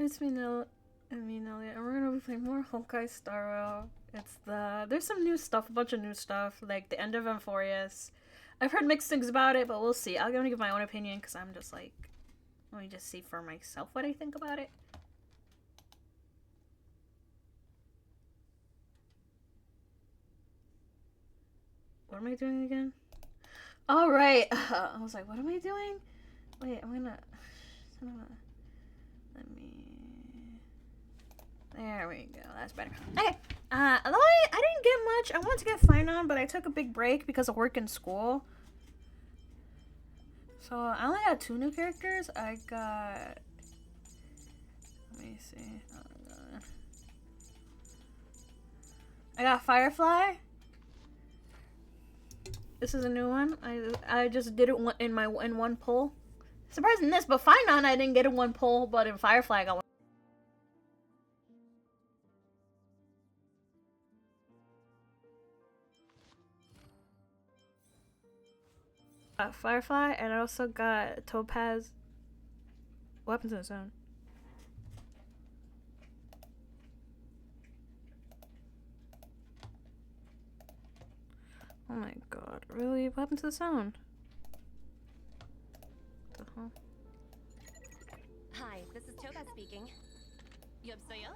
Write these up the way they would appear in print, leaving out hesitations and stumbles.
it's me, Nelly, and we're gonna be playing more Honkai Star Rail. There's some new stuff, a bunch of new stuff, like the end of Amphorius. I've heard mixed things about it, but we'll see. I'm gonna give my own opinion because I'm just like, let me just see for myself what I think about it. What am I doing again? All right. I was like, what am I doing? Wait, I'm gonna. Let me. There we go. That's better. Okay. Although I didn't get much. I wanted to get Fine on, but I took a big break because of work and school. So I only got 2 new characters. I got. Let me see. Oh, God. I got Firefly. This is a new one. I just did it in one pull. Surprising this, but Fine on I didn't get in one pull, but in Firefly I got one. Firefly, and I also got Topaz. What happened to the sound? Oh my god, really? What happened to the sound? What the hell? Hi, this is Topaz speaking. 여보세요?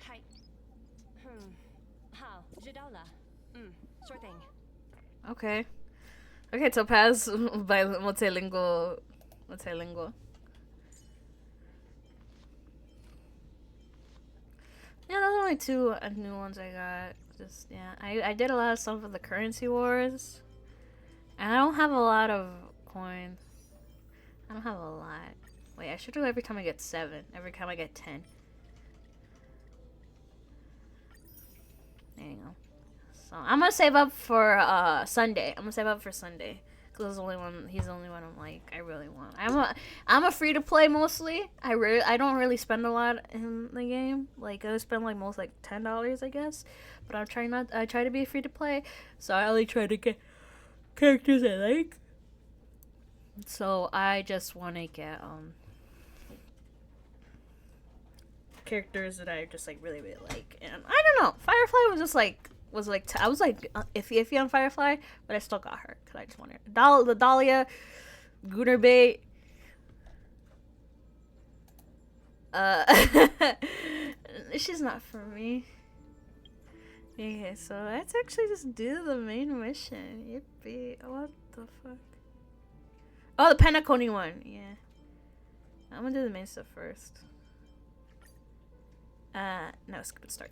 Hi. How? Jidola. Sure thing. Okay. Okay, Topaz by multilingual. Yeah, those are only 2 new ones I got. Just, yeah. I did a lot of stuff with the currency wars. And I don't have a lot of coins. I don't have a lot. Wait, I should do every time I get 7. Every time I get 10. There you go. So I'm gonna save up for Sunday. Cause he's the only one I'm like I really want. I'm a free to play mostly. I don't really spend a lot in the game. Like I spend like most like $10 I guess. But I try to be free to play. So I only try to get characters I like. So I just wanna get characters that I just like really like. And I don't know. Firefly was just like I was like iffy on Firefly, but I still got her because I just wanted her. The Dahlia, Goonerbait. She's not for me. Okay, so let's actually just do the main mission. Yippee! What the fuck? Oh, the Penacony one. Yeah, I'm gonna do the main stuff first. No, skip it. Start.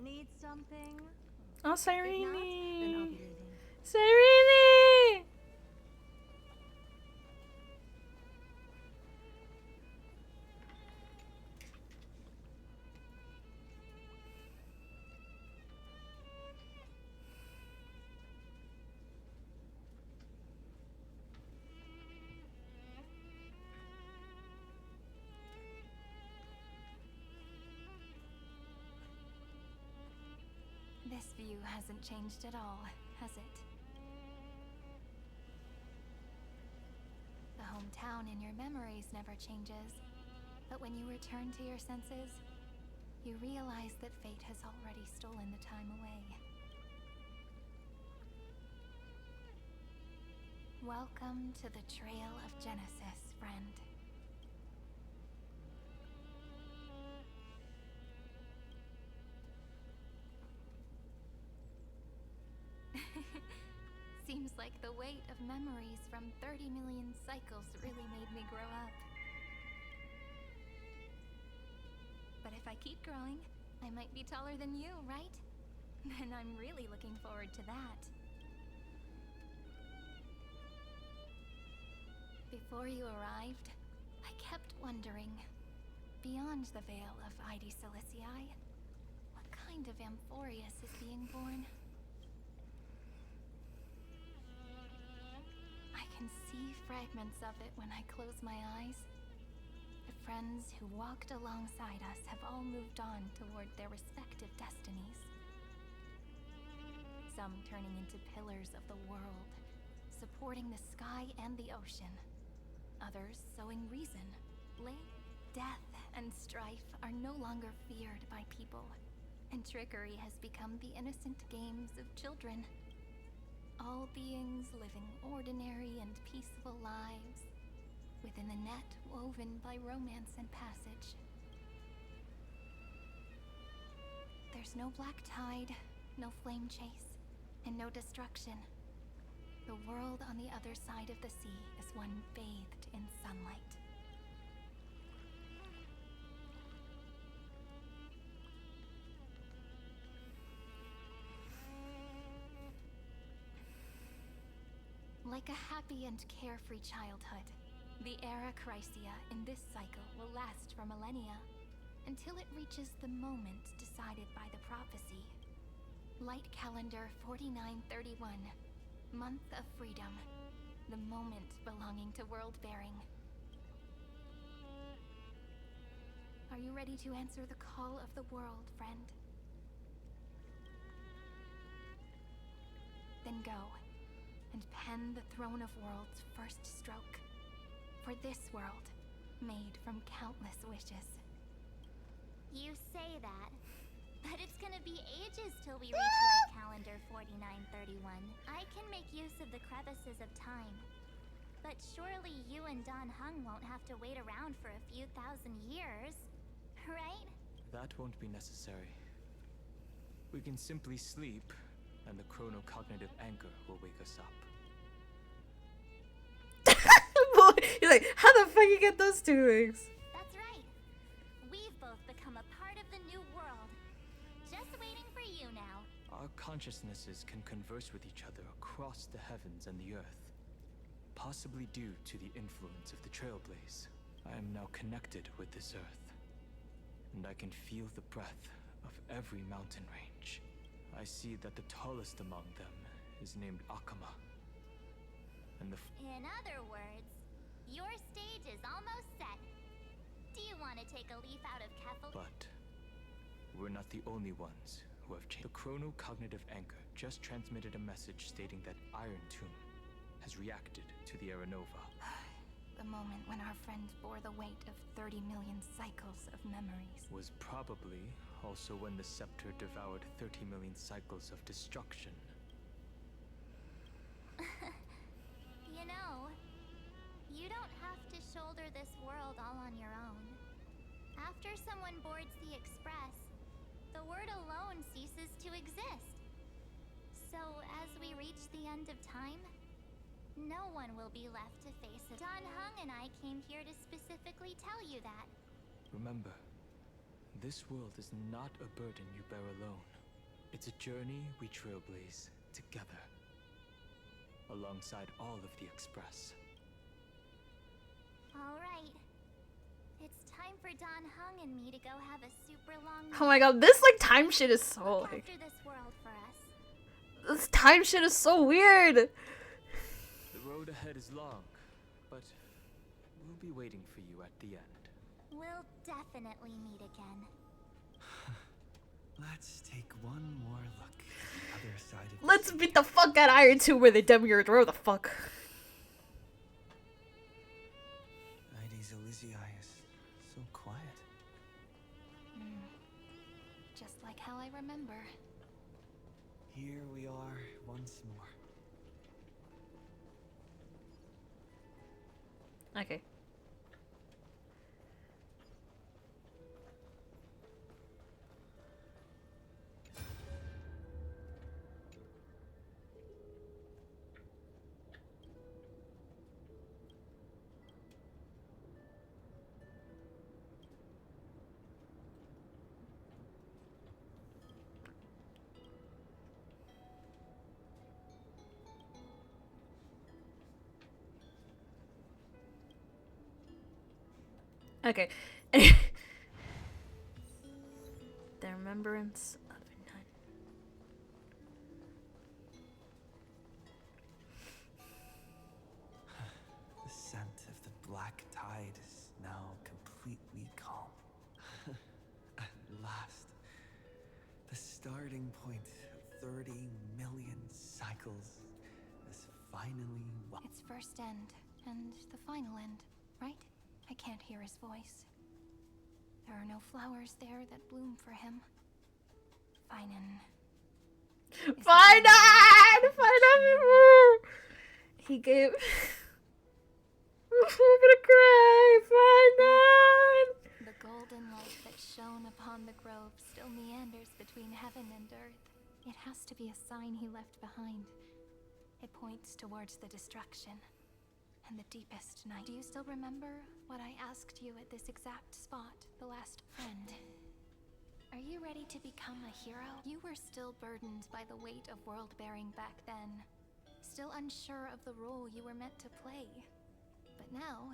Need something? Oh, If not, then I'll Cyrene! be leaving. Cyrene! This view hasn't changed at all, has it? The hometown in your memories never changes. But when you return to your senses, you realize that fate has already stolen the time away. Welcome to the Trail of Genesis, friend. Seems like the weight of memories from 30 million cycles really made me grow up. But if I keep growing, I might be taller than you, right? And I'm really looking forward to that. Before you arrived, I kept wondering, beyond the veil of Id Silicii, what kind of Amphorius is being born? I can see fragments of it when I close my eyes. The friends who walked alongside us have all moved on toward their respective destinies. some turning into pillars of the world, supporting the sky and the ocean. Others sowing reason. Death and strife are no longer feared by people, and trickery has become the innocent games of children. All beings living ordinary and peaceful lives within the net woven by romance and passage. There's no black tide, no flame chase, and no destruction. The world on the other side of the sea is one bathed in sunlight. Like a happy and carefree childhood, the era Chrysia in this cycle will last for millennia, until it reaches the moment decided by the prophecy. Light calendar 4931, month of freedom, the moment belonging to world-bearing. Are you ready to answer the call of the world, friend? Then go, and pen the Throne of Worlds' first stroke. For this world, made from countless wishes. You say that, but it's gonna be ages till we reach light calendar 4931. I can make use of the crevices of time. But surely you and Don Hung won't have to wait around for a few thousand years, right? That won't be necessary. We can simply sleep, and the chronocognitive anchor will wake us up. You're like, how the fuck you get those two things? That's right. We've both become a part of the new world. Just waiting for you now. Our consciousnesses can converse with each other across the heavens and the earth. Possibly due to the influence of the Trailblaze. I am now connected with this earth. And I can feel the breath of every mountain range. I see that the tallest among them is named Akama. And In other words, your stage is almost set. Do you want to take a leaf out of Keffel? But we're not the only ones who have changed. The chronocognitive anchor just transmitted a message stating that Iron Tomb has reacted to the Aranova. The moment when our friend bore the weight of 30 million cycles of memories. Was probably also when the scepter devoured 30 million cycles of destruction. You know, you don't have to shoulder this world all on your own. After someone boards the Express, the word alone ceases to exist. So as we reach the end of time, no one will be left to face it. Don Hung and I came here to specifically tell you that. Remember, this world is not a burden you bear alone. It's a journey we trailblaze together, alongside all of the Express. All right. It's time for Don Hung and me to go have a super long Oh my god, this like time shit is so look like, after this world for us. this time shit is so weird. The road ahead is long, but we'll be waiting for you at the end. We'll definitely meet again. Let's take one more look at the other side of Let's beat the fuck out of Iron 2 where they demiurge, where the fuck. Heidi's Elysiae is so quiet. Just like how I remember. Here we are once more. Okay. Okay. The remembrance of a nun. The scent of the black tide is now completely calm. At last, the starting point of 30 million cycles has finally Its first end and the final end, right? I can't hear his voice. There are no flowers there that bloom for him. Finan. Finan! He gave. I'm gonna cry. Finan! The golden light that shone upon the grove still meanders between heaven and earth. It has to be a sign he left behind. It points towards the destruction and the deepest night. Do you still remember what I asked you at this exact spot, the last friend? Are you ready to become a hero? You were still burdened by the weight of world-bearing back then. Still unsure of the role you were meant to play. But now,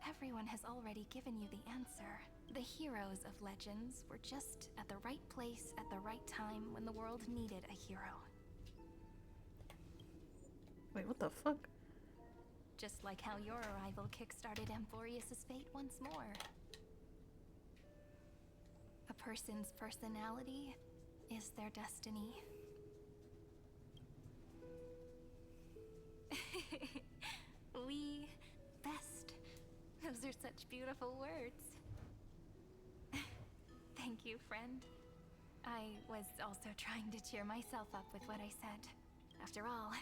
everyone has already given you the answer. The heroes of legends were just at the right place at the right time when the world needed a hero. Wait, what the fuck? Just like how your arrival kickstarted Amphorius' fate once more. A person's personality is their destiny. We best. Those are such beautiful words. Thank you, friend. I was also trying to cheer myself up with what I said. After all,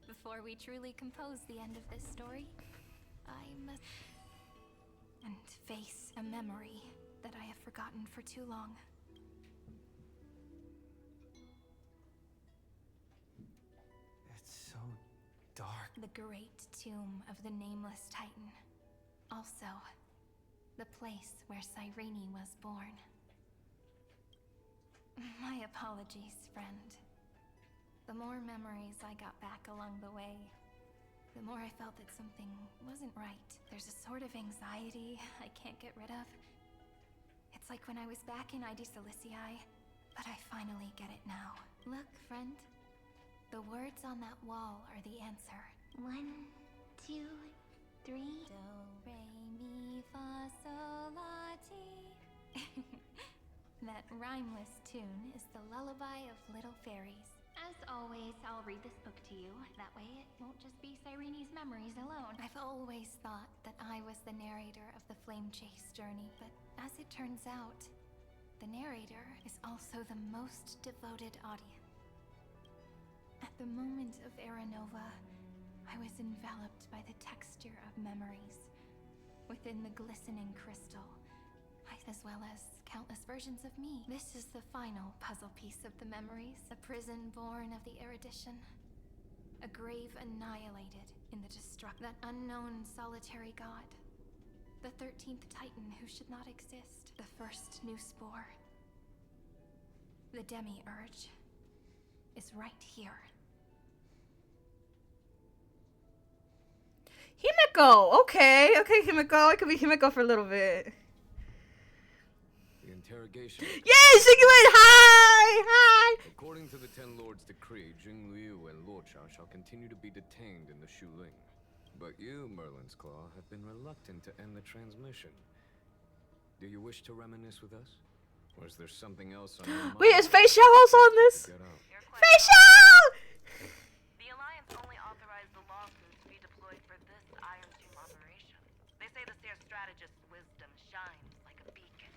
before we truly compose the end of this story, I must... and face a memory that I have forgotten for too long. It's so dark. The great tomb of the nameless Titan. Also, the place where Cyrene was born. My apologies, friend. The more memories I got back along the way, the more I felt that something wasn't right. There's a sort of anxiety I can't get rid of. It's like when I was back in ID Silicii, but I finally get it now. Look, friend. The words on that wall are the answer. 1, 2, 3. Do, re, mi, fa, sol, la, ti. That rhymeless tune is the lullaby of little fairies. As always, I'll read this book to you. That way it won't just be Cyrene's memories alone. I've always thought that I was the narrator of the Flame Chase journey, but as it turns out, the narrator is also the most devoted audience. At the moment of Aranova, I was enveloped by the texture of memories within the glistening crystal, as well as countless versions of me. This is the final puzzle piece of the memories, a prison born of the erudition, a grave annihilated in the destruction, that unknown solitary god, the 13th Titan who should not exist, the first new spore. The Demi-Urge is right here. Himiko! Okay, Himiko. I could be Himiko for a little bit. The interrogation. Yay, Shiguen! Hi! According to the Ten Lords' decree, Jing Liu and Luocha shall continue to be detained in the Shuling. But you, Merlin's Claw, have been reluctant to end the transmission. Do you wish to reminisce with us? Or is there something else on your mind? Wait, is Fei Xiao also on this? Get out. Fei Xiao! The Alliance only authorized the lawsuit to be deployed for this Iron Tomb operation. They say the Seer strategist's wisdom shines like a beacon.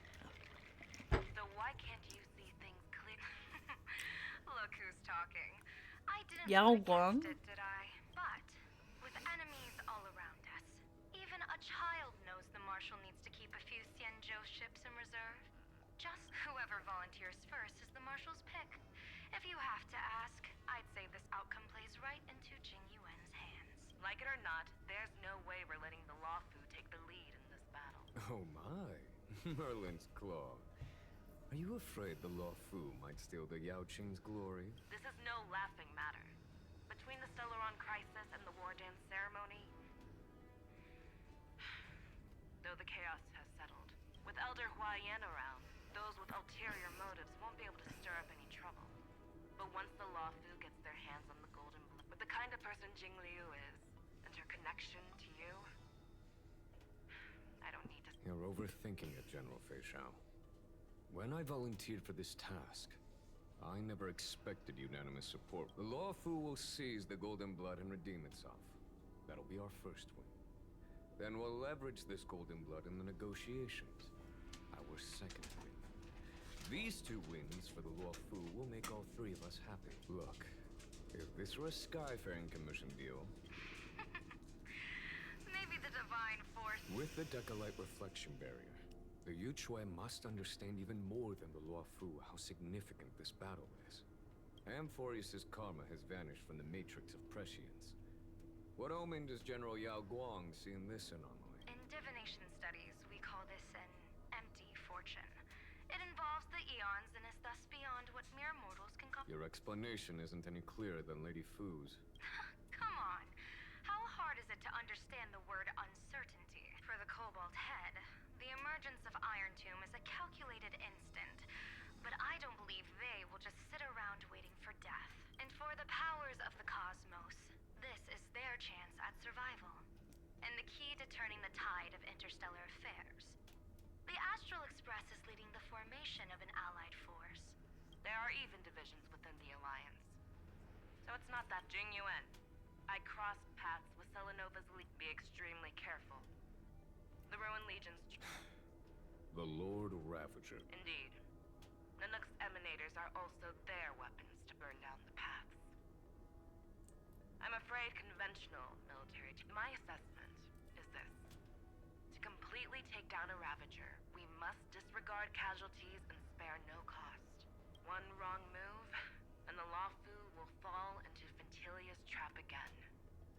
So why can't you see things clear? Look who's talking. I didn't Yao vote Guang? against it, did I? But with enemies all around us, even a child knows the Marshal needs to keep a few Xianzhou ships in reserve. Just whoever volunteers first is the Marshal's pick. If you have to ask, I'd say this outcome plays right into Jing Yuan's hands. Like it or not, there's no way we're letting the Luofu take the lead in this battle. Oh my. Merlin's Claw. Are you afraid the Luofu might steal the Yao Qing's glory? This is no laughing matter. Between the Stellaron crisis and the War Dance ceremony, though the chaos has settled, with Elder Huaiyan around, those with ulterior motives won't be able to stir up any trouble. But once the Luofu gets their hands on the golden blue, with the kind of person Jing Liu is, and her connection to you, I don't need to... You're overthinking it, General Fei Xiao. When I volunteered for this task, I never expected unanimous support. The Law Fu will seize the Golden Blood and redeem itself. That'll be our first win. Then we'll leverage this Golden Blood in the negotiations. Our second win. These 2 wins for the Law Fu will make all 3 of us happy. Look, if this were a Skyfaring Commission deal... Maybe the divine force. With the Decalite reflection barrier, the Yuchue must understand even more than the Luo Fu how significant this battle is. Amphorius' karma has vanished from the matrix of prescience. What omen does General Yao Guang see in this anomaly? In divination studies, we call this an empty fortune. It involves the eons and is thus beyond what mere mortals can comprehend. Your explanation isn't any clearer than Lady Fu's. Come on. How hard is it to understand the word uncertainty? For the Cobalt Head, the emergence of Iron Tomb is a calculated instant. But I don't believe they will just sit around waiting for death. And for the powers of the cosmos, this is their chance at survival. And the key to turning the tide of interstellar affairs. The Astral Express is leading the formation of an allied force. There are even divisions within the Alliance. So it's not that Jing Yuan. I crossed paths with Selenova's League. Be extremely careful. The Rowan Legion's... The Lord Ravager. Indeed. Nanook's emanators are also their weapons to burn down the paths. I'm afraid conventional military... My assessment is this. To completely take down a Ravager, we must disregard casualties and spare no cost. One wrong move, and the Luo Fu will fall into Ventilia's trap again,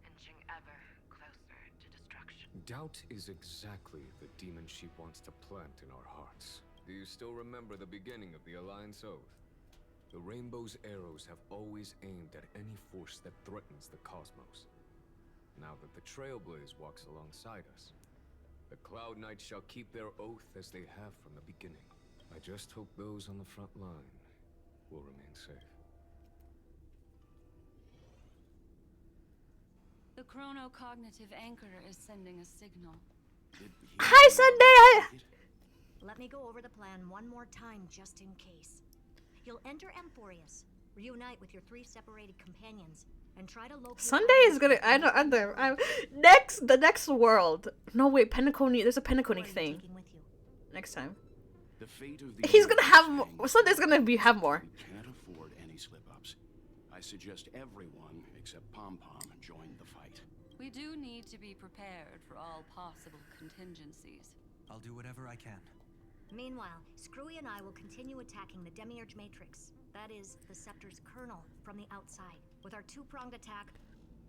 inching ever closer to destruction. Doubt is exactly the demon she wants to plant in our hearts. Do you still remember the beginning of the Alliance Oath? The Rainbow's arrows have always aimed at any force that threatens the cosmos. Now that the Trailblaze walks alongside us, the Cloud Knights shall keep their oath as they have from the beginning. I just hope those on the front line will remain safe. The chronocognitive anchor is sending a signal. Hi, Sunday! Let me go over the plan one more time, just in case. You'll enter Amphorius, reunite with your 3 separated companions, and try to locate... Sunday is gonna... the next world. No, wait, Penacony... There's a Penacony thing. With you? Next time. The fate of the He's gonna have... Alliance Sunday's gonna have more. We can't afford any slip-ups. I suggest everyone, except Pom-Pom, join the fight. We do need to be prepared for all possible contingencies. I'll do whatever I can. Meanwhile, Screwy and I will continue attacking the Demiurge Matrix. That is, the Scepter's kernel, from the outside. With our 2-pronged attack,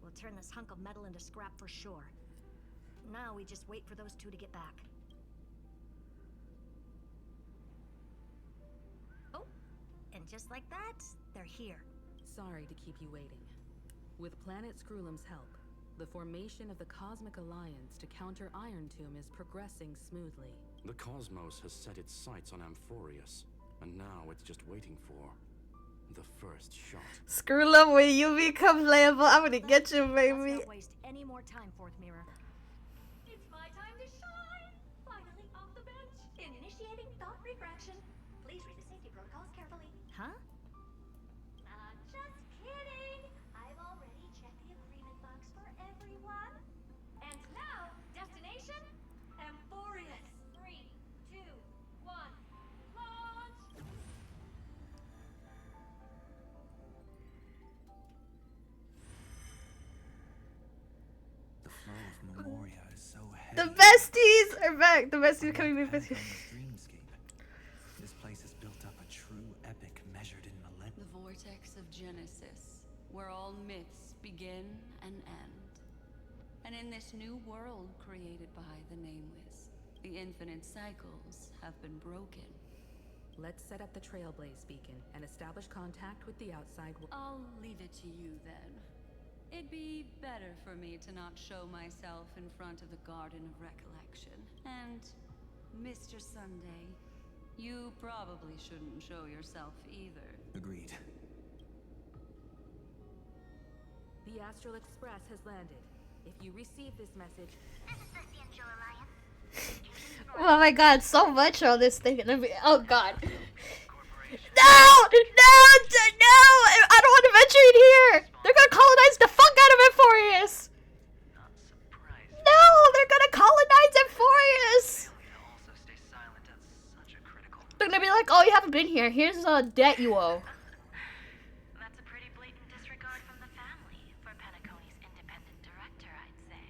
we'll turn this hunk of metal into scrap for sure. Now we just wait for those 2 to get back. Oh, and just like that, they're here. Sorry to keep you waiting. With Planet Screwlum's help, the formation of the Cosmic Alliance to counter Iron Tomb is progressing smoothly. The cosmos has set its sights on Amphorius, and now it's just waiting for the first shot. Screw love when you become playable. I'm gonna get you, baby. Let's not waste any more time, Fourth Mirror. It's my time to shine! Finally off the bench. Initiating thought refraction. Please read the safety protocols carefully. Huh? Just kidding! I've already checked the agreement box for everyone. And now, destination? Amphorius. 3, 2, 1, launch! The flow of Memoria is so heavy. The besties are back. The besties coming be besties. Dreamscape. This place has built up a true epic measured in millennia. The vortex of Genesis, where all myths begin and end. And in this new world created by the Nameless, the infinite cycles have been broken. Let's set up the Trailblaze beacon and establish contact with the outside world. I'll leave it to you then. It'd be better for me to not show myself in front of the Garden of Recollection. And, Mr. Sunday, you probably shouldn't show yourself either. Agreed. The Astral Express has landed. If you receive this message... This is the Angel Alliance. Oh my god, so much on this thing. Oh god. No! I don't want to venture in here! They're gonna colonize the fuck out of Emporius! No! They're gonna colonize Emporius! They're gonna be like, oh, you haven't been here. Here's a debt you owe. That's a pretty blatant disregard from the family for Penacony's independent director, I'd say.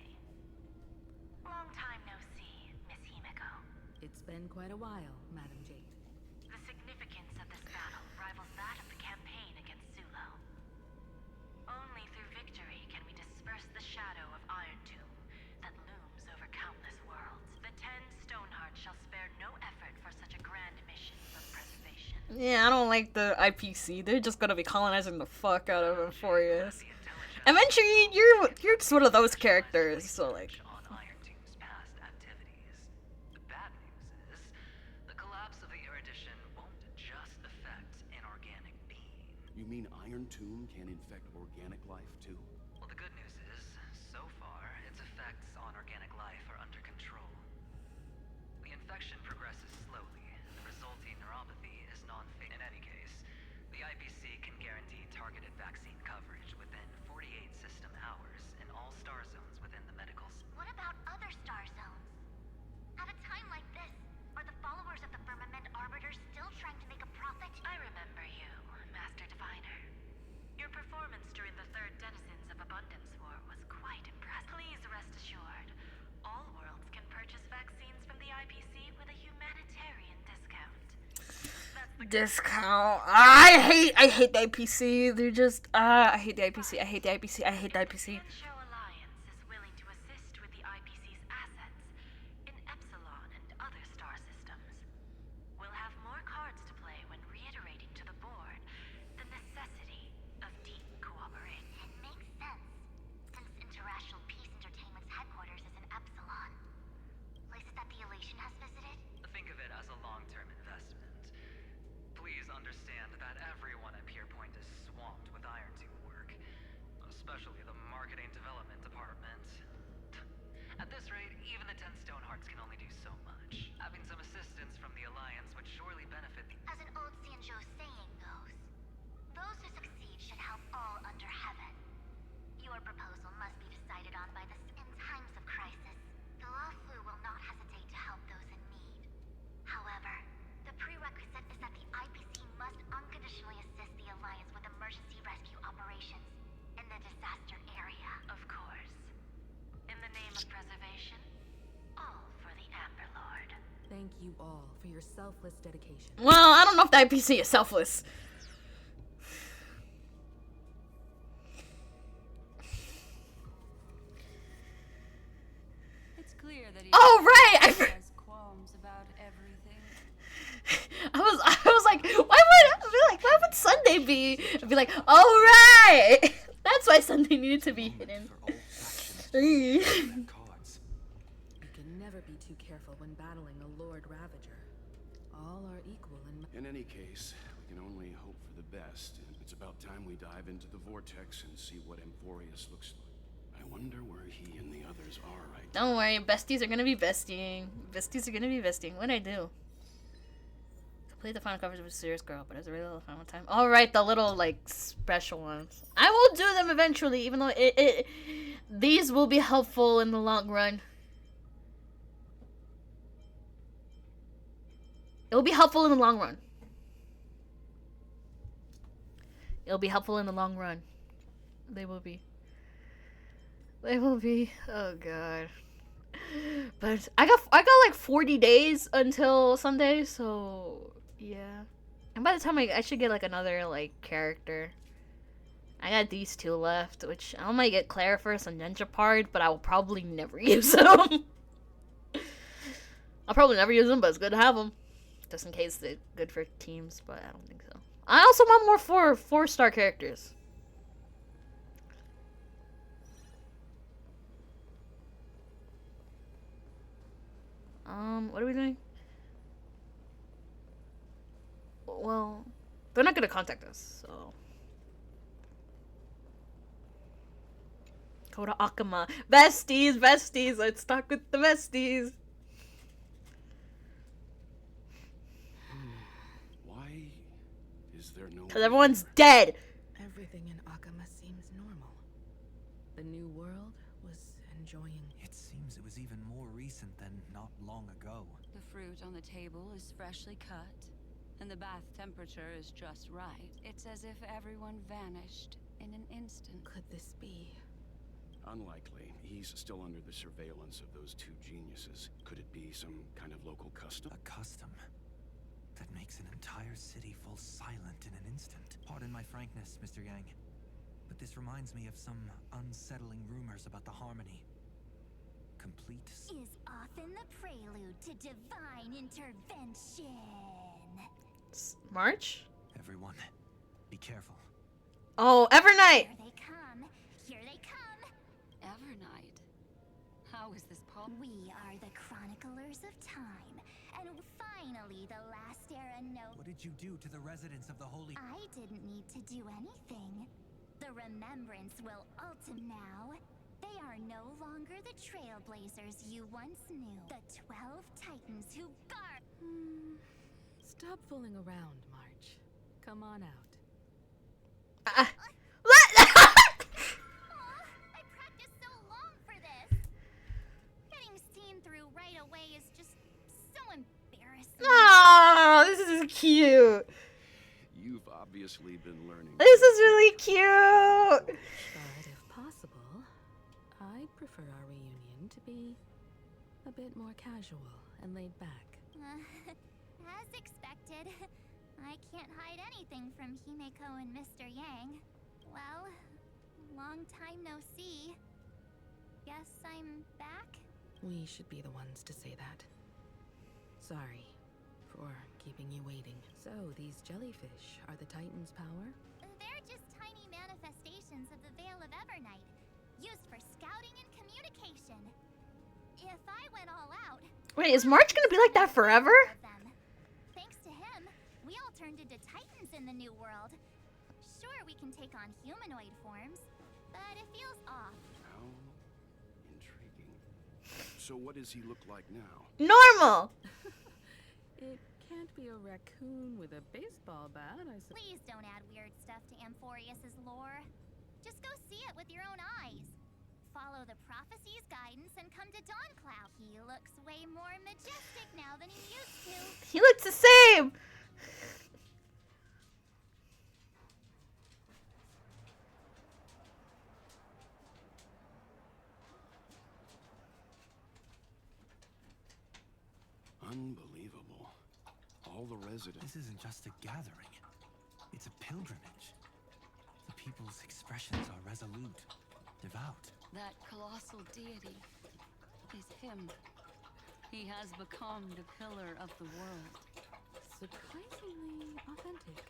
Long time no see, Miss Himiko. It's been quite a while, Madam Jade. The significance of this battle rivals that of the campaign against Sulo. Only through victory can we disperse the shadow of Iron Tomb that looms over countless worlds. The 10 Stonehearts shall spare no effort for such a grand mission of preservation. Yeah, I don't like the IPC. They're just gonna be colonizing the fuck out of Emporius. Eventually, you're just one of those characters, so like. You mean Iron Tomb can infect organic life too? Well, the good news is, so far, its effects on organic life are under control. The infection progresses slowly, and the resulting neuropathy is non-fatal. In any case, the IPC can guarantee targeted vaccine coverage within 48 system hours in all star zones within the medical. What about other star zones? At a time like this, are the followers of the Firmament Arbiter still trying to make a profit? I remember you, Master Diviner. Your performance during the Third Denizens of Abundance War was quite impressive. Please rest assured, all worlds can purchase vaccines from the IPC with a humanitarian discount. That's the Discount. I hate the IPC. They're just I hate the IPC. I hate the IPC. I hate the IPC. Show Alliance is willing to assist with the IPC's assets in Epsilon and other star systems. We'll have more cards to play when reiterating to the board the necessity of deep cooperation. It makes sense, since Interrational Peace Entertainment's headquarters is in Epsilon. Places that the Elation has visited? Think of it as a long-term investment. Please understand that everyone at Pierpoint is swamped with Iron Tomb work, especially the marketing development department. At this rate, even the 10 Stonehearts can only do so much. Having some assistance from the Alliance would surely benefit the... As an old Xianzhou saying goes, those who succeed should help all under heaven. Your proposal must be decided on by the in times of crisis. The Luofu will not hesitate to help those in need. However, the prerequisite is that the IPC must unconditionally assist the Alliance with emergency rescue operations in the disaster area. Of course. In the name of preservation, all for the Amber Lord. Thank you all for your selfless dedication. Well, I don't know if the IPC is selfless. It's clear that he Oh right, has qualms about everything. I was like, why would Sunday be? I'd be like, all right, that's why Sunday needed to be hidden. You can never be too careful when battling a Lord Ravager. All are equal in In any case, we can only hope for the best. It's about time we dive into the vortex and see what Emporius looks like. I wonder where he and the others are right now. Don't worry, besties are gonna be besting. Besties are gonna be besting. What'd I do? Complete the final coverage of a serious girl, but it's a real final time. All right, the little like special ones. I will do them eventually, even though these will be helpful in the long run. It will be helpful in the long run. It'll be helpful in the long run. They will be. They will be. Oh god. But I got like 40 days until Sunday, so yeah. And by the time I should get like another like character. I got these two left, which I might get Claire first and Ninja Part, but I will probably never use them. I'll probably never use them, but it's good to have them. Just in case they're good for teams, but I don't think so. I also want more four-star characters. What are we doing? Well, they're not gonna contact us, so. Go to Akama. Besties! Let's talk with the besties! Why Because everyone's dead. Everything in Akama seems normal. The new world was enjoying. It seems it was even more recent than not long ago. The fruit on the table is freshly cut, and the bath temperature is just right. It's as if everyone vanished in an instant. Could this be? Unlikely. He's still under the surveillance of those two geniuses. Could it be some kind of local custom? A custom that makes an entire city fall silent in an instant. Pardon my frankness, Mr. Yang, but this reminds me of some unsettling rumors about the Harmony. Complete Is often the prelude to divine intervention. March? Everyone, be careful. Oh, Evernight! Here they come. Here they come. Evernight? How is this possible? We are the chroniclers of time, and finally the last era knows. What did you do to the residents of the Holy... I didn't need to do anything. The remembrance will ultimate now. They are no longer the trailblazers you once knew. The 12 titans who guard. Stop fooling around, March. Come on out. I practiced so long for this. Getting seen through right away is just so embarrassing. Oh, this is cute. You've obviously been learning. This is really cute. But if possible, I'd prefer our reunion to be a bit more casual and laid back. As expected, I can't hide anything from Himeko and Mr. Yang. Well, long time no see. Guess I'm back? We should be the ones to say that. Sorry for keeping you waiting. So, these jellyfish are the Titan's power? They're just tiny manifestations of the Veil of Evernight, used for scouting and communication. If I went all out... Wait, is March gonna be like that forever? Thanks to him, we all turned into Titans in the new world. Sure, we can take on humanoid forms, but it feels off. How intriguing. So what does he look like now? Normal! It can't be a raccoon with a baseball bat, I suppose. Please don't add weird stuff to Amphorius's lore. Just go see it with your own eyes. Follow the prophecy's guidance and come to Dawncloud. He looks way more majestic now than he used to. He looks the same! Unbelievable. All the residents. This isn't just a gathering. It's a pilgrimage. The people's expressions are resolute, devout. That colossal deity is him. He has become the pillar of the world. Surprisingly authentic.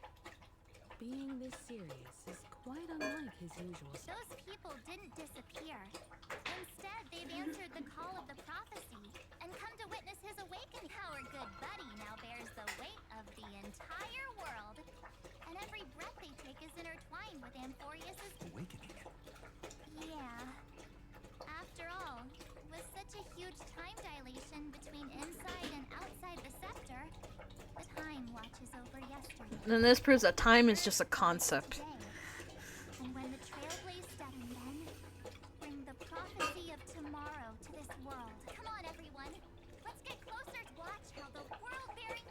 Being this serious is quite unlike his usual self. Those people didn't disappear. Instead, they've answered the call of the prophecy and come to witness his awakening. Our good buddy now bears the weight of the entire world. And every breath they take is intertwined with Amphorius's awakening. Yeah. After all, with such a huge time dilation between inside and outside the scepter, the time watches over yesterday. Then this proves that time is just a concept. And when the trailblaze step and then bring the prophecy of tomorrow to this world. Come on, everyone. Let's get closer to watch how the world-bearing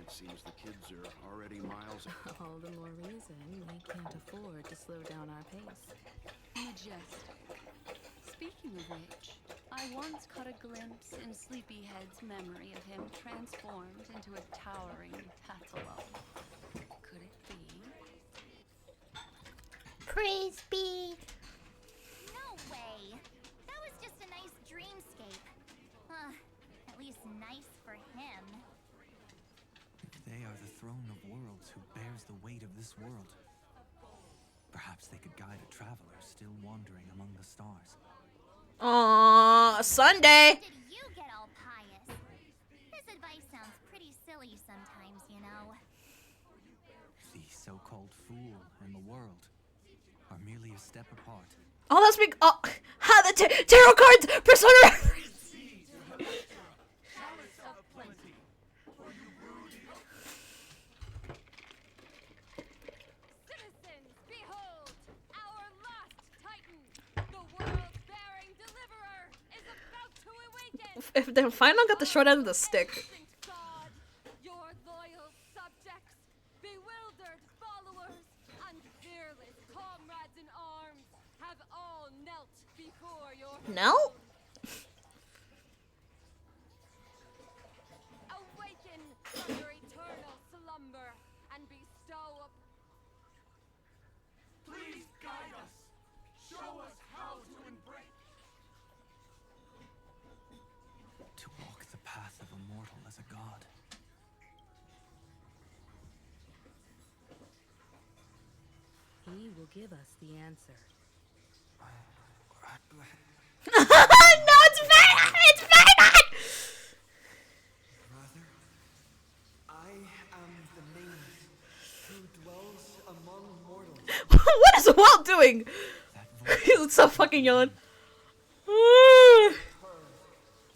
It seems the kids are already miles ahead. All the more reason we can't afford to slow down our pace. Majestic. Speaking of which, I once caught a glimpse in Sleepyhead's memory of him transformed into a towering Tatalo. Could it be? Praise be. No way. That was just a nice dreamscape. At least nice for him. They are the throne of worlds who bears the weight of this world. Perhaps they could guide a traveler still wandering among the stars. Aww, Sunday! Did you get all pious? His advice sounds pretty silly sometimes, you know. The so-called fool and the world are merely a step apart. Oh, that's big. Oh, the tarot cards! Persona reference! If the final got the short end of the stick. God, your loyal subjects, bewildered followers, and fearless comrades in arms have all knelt before your Knelt? Awaken from your eternal slumber and bestow upon Please guide us. Show us how to embrace. To walk the path of a mortal as a god. He will give us the answer. No, it's Vernon! It's Vernon! Brother, I am the name who dwells among mortals. What is Walt doing? He looks so fucking young.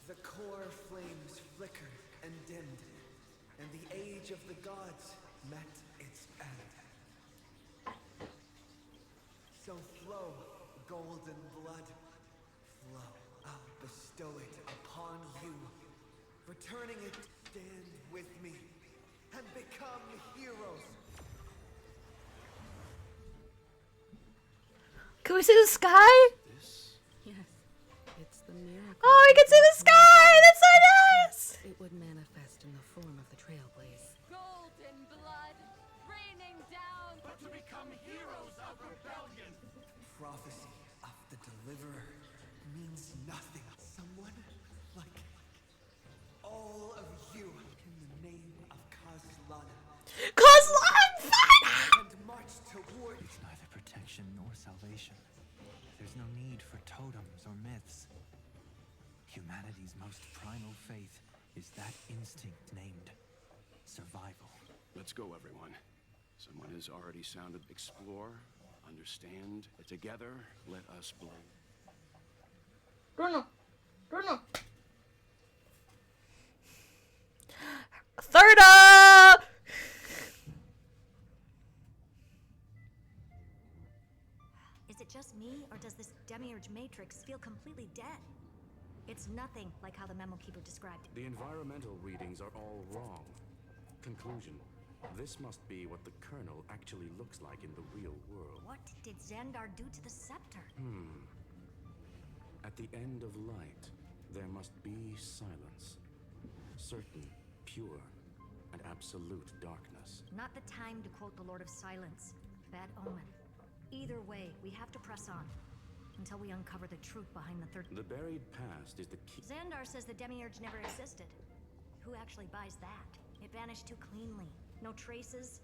The core flames flickered and dimmed, and the age of the gods met its end. So flow, golden blood, flow. I'll bestow it upon you, returning it. Stand with me and become heroes. Can we see the sky? Yes, it's the miracle. Oh, we can see the sky! That's so nice! It would manifest in the form of the Trailblaze. golden blood raining down. But to become heroes of rebellion. Prophecy of the deliverer means nothing. Someone like all of you in the name of Kazlana. And march toward It's neither protection nor salvation. There's no need for totems or myths. Humanity's most primal faith is that instinct named survival. Let's go, everyone. Someone has already sounded explore, understand. Together, let us blow. Bruno. Third up! Is it just me, or does this Demiurge Matrix feel completely dead? It's nothing like how the Memo Keeper described it. The environmental readings are all wrong. Conclusion. This must be what the kernel actually looks like in the real world. What did Xandar do to the scepter? At the end of light, there must be silence. Certain, pure, and absolute darkness. Not the time to quote the Lord of Silence. Bad omen. Either way, we have to press on until we uncover the truth behind the third. The buried past is the key. Xandar says the Demiurge never existed. Who actually buys that? It vanished too cleanly. No traces.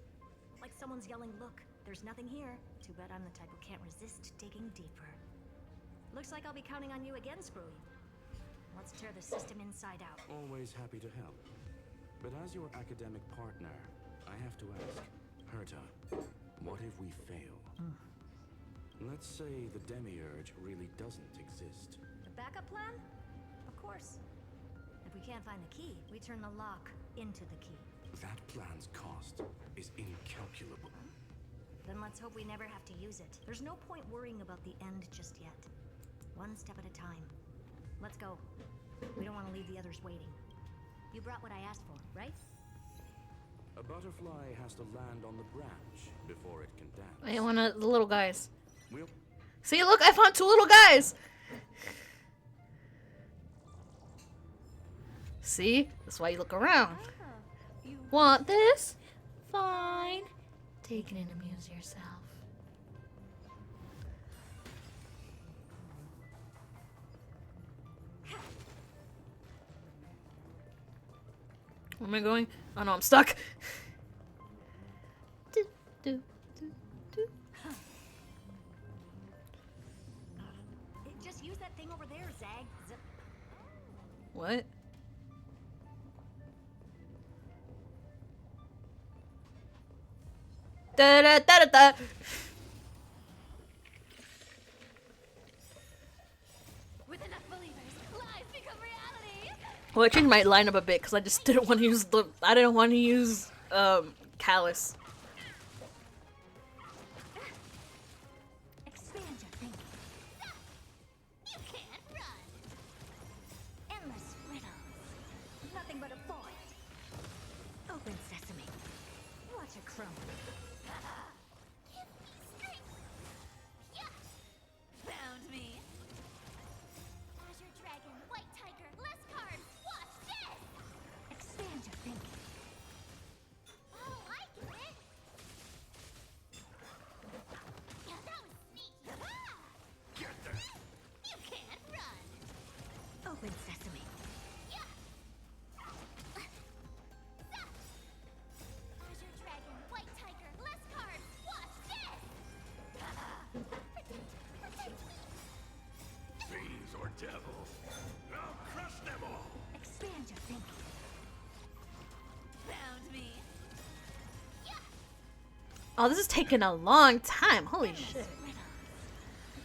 Like someone's yelling, look, there's nothing here. Too bad I'm the type who can't resist digging deeper. Looks like I'll be counting on you again, Screwy. Let's tear the system inside out. Always happy to help. But as your academic partner, I have to ask, Herta, what if we fail? Let's say the Demiurge really doesn't exist. The backup plan? Of course. If we can't find the key, we turn the lock into the key. That plan's cost is incalculable. Then let's hope we never have to use it. There's no point worrying about the end just yet. One step at a time. Let's go. We don't want to leave the others waiting. You brought what I asked for, right? A butterfly has to land on the branch before it can dance. I want the little guys. We'll See, look, I found two little guys. See? That's why you look around. Want this? Fine. Take it and amuse yourself. Where am I going? Oh no, I'm stuck. Just use that thing over there, Zag. What? Da da da da da. With enough believers, lies become reality. Well, I changed my lineup a bit because I just didn't want to use the. I didn't want to use Callus. Expand your thinking. You can't run. Endless riddle. crumble. Give me strength. Yeah. Found me. Azure Dragon, White Tiger, less cards. Watch this. Expand your thinking. Oh, I get it. Yeah, that was sneaky. Ah! Get there! You can't run. Open sesame. Yeah. Azure Dragon, White Tiger, less cards. Watch this. Protect me. Fiends or devils, I'll crush them all! Expand your thinking. Found me. Oh, this is taking a long time. Holy shit.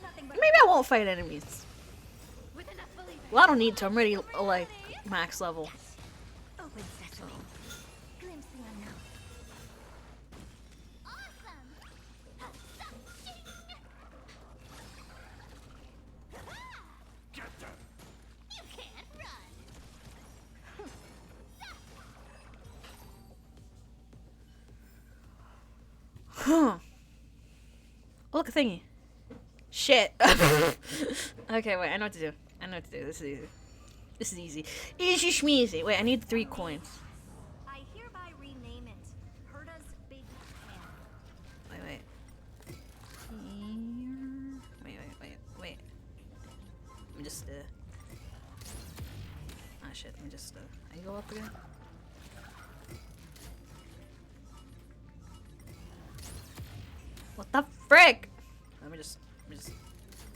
Nothing but Maybe I won't fight enemies. With enough believers. Well, I don't need to. I'm already like max level. open sesame. Glimpse the unknown. Awesome. Get them! You can't run. Huh. Oh, look, a thingy. Shit. Okay, wait. I know what to do. I know what to do. This is easy. This is easy. Easy schmeezy. Wait, I need 3 coins. I hereby rename it Herta's Big Hand. Wait, wait. Wait. Let me just, ah, shit. Let me just, I go up again? What the frick? Let me just,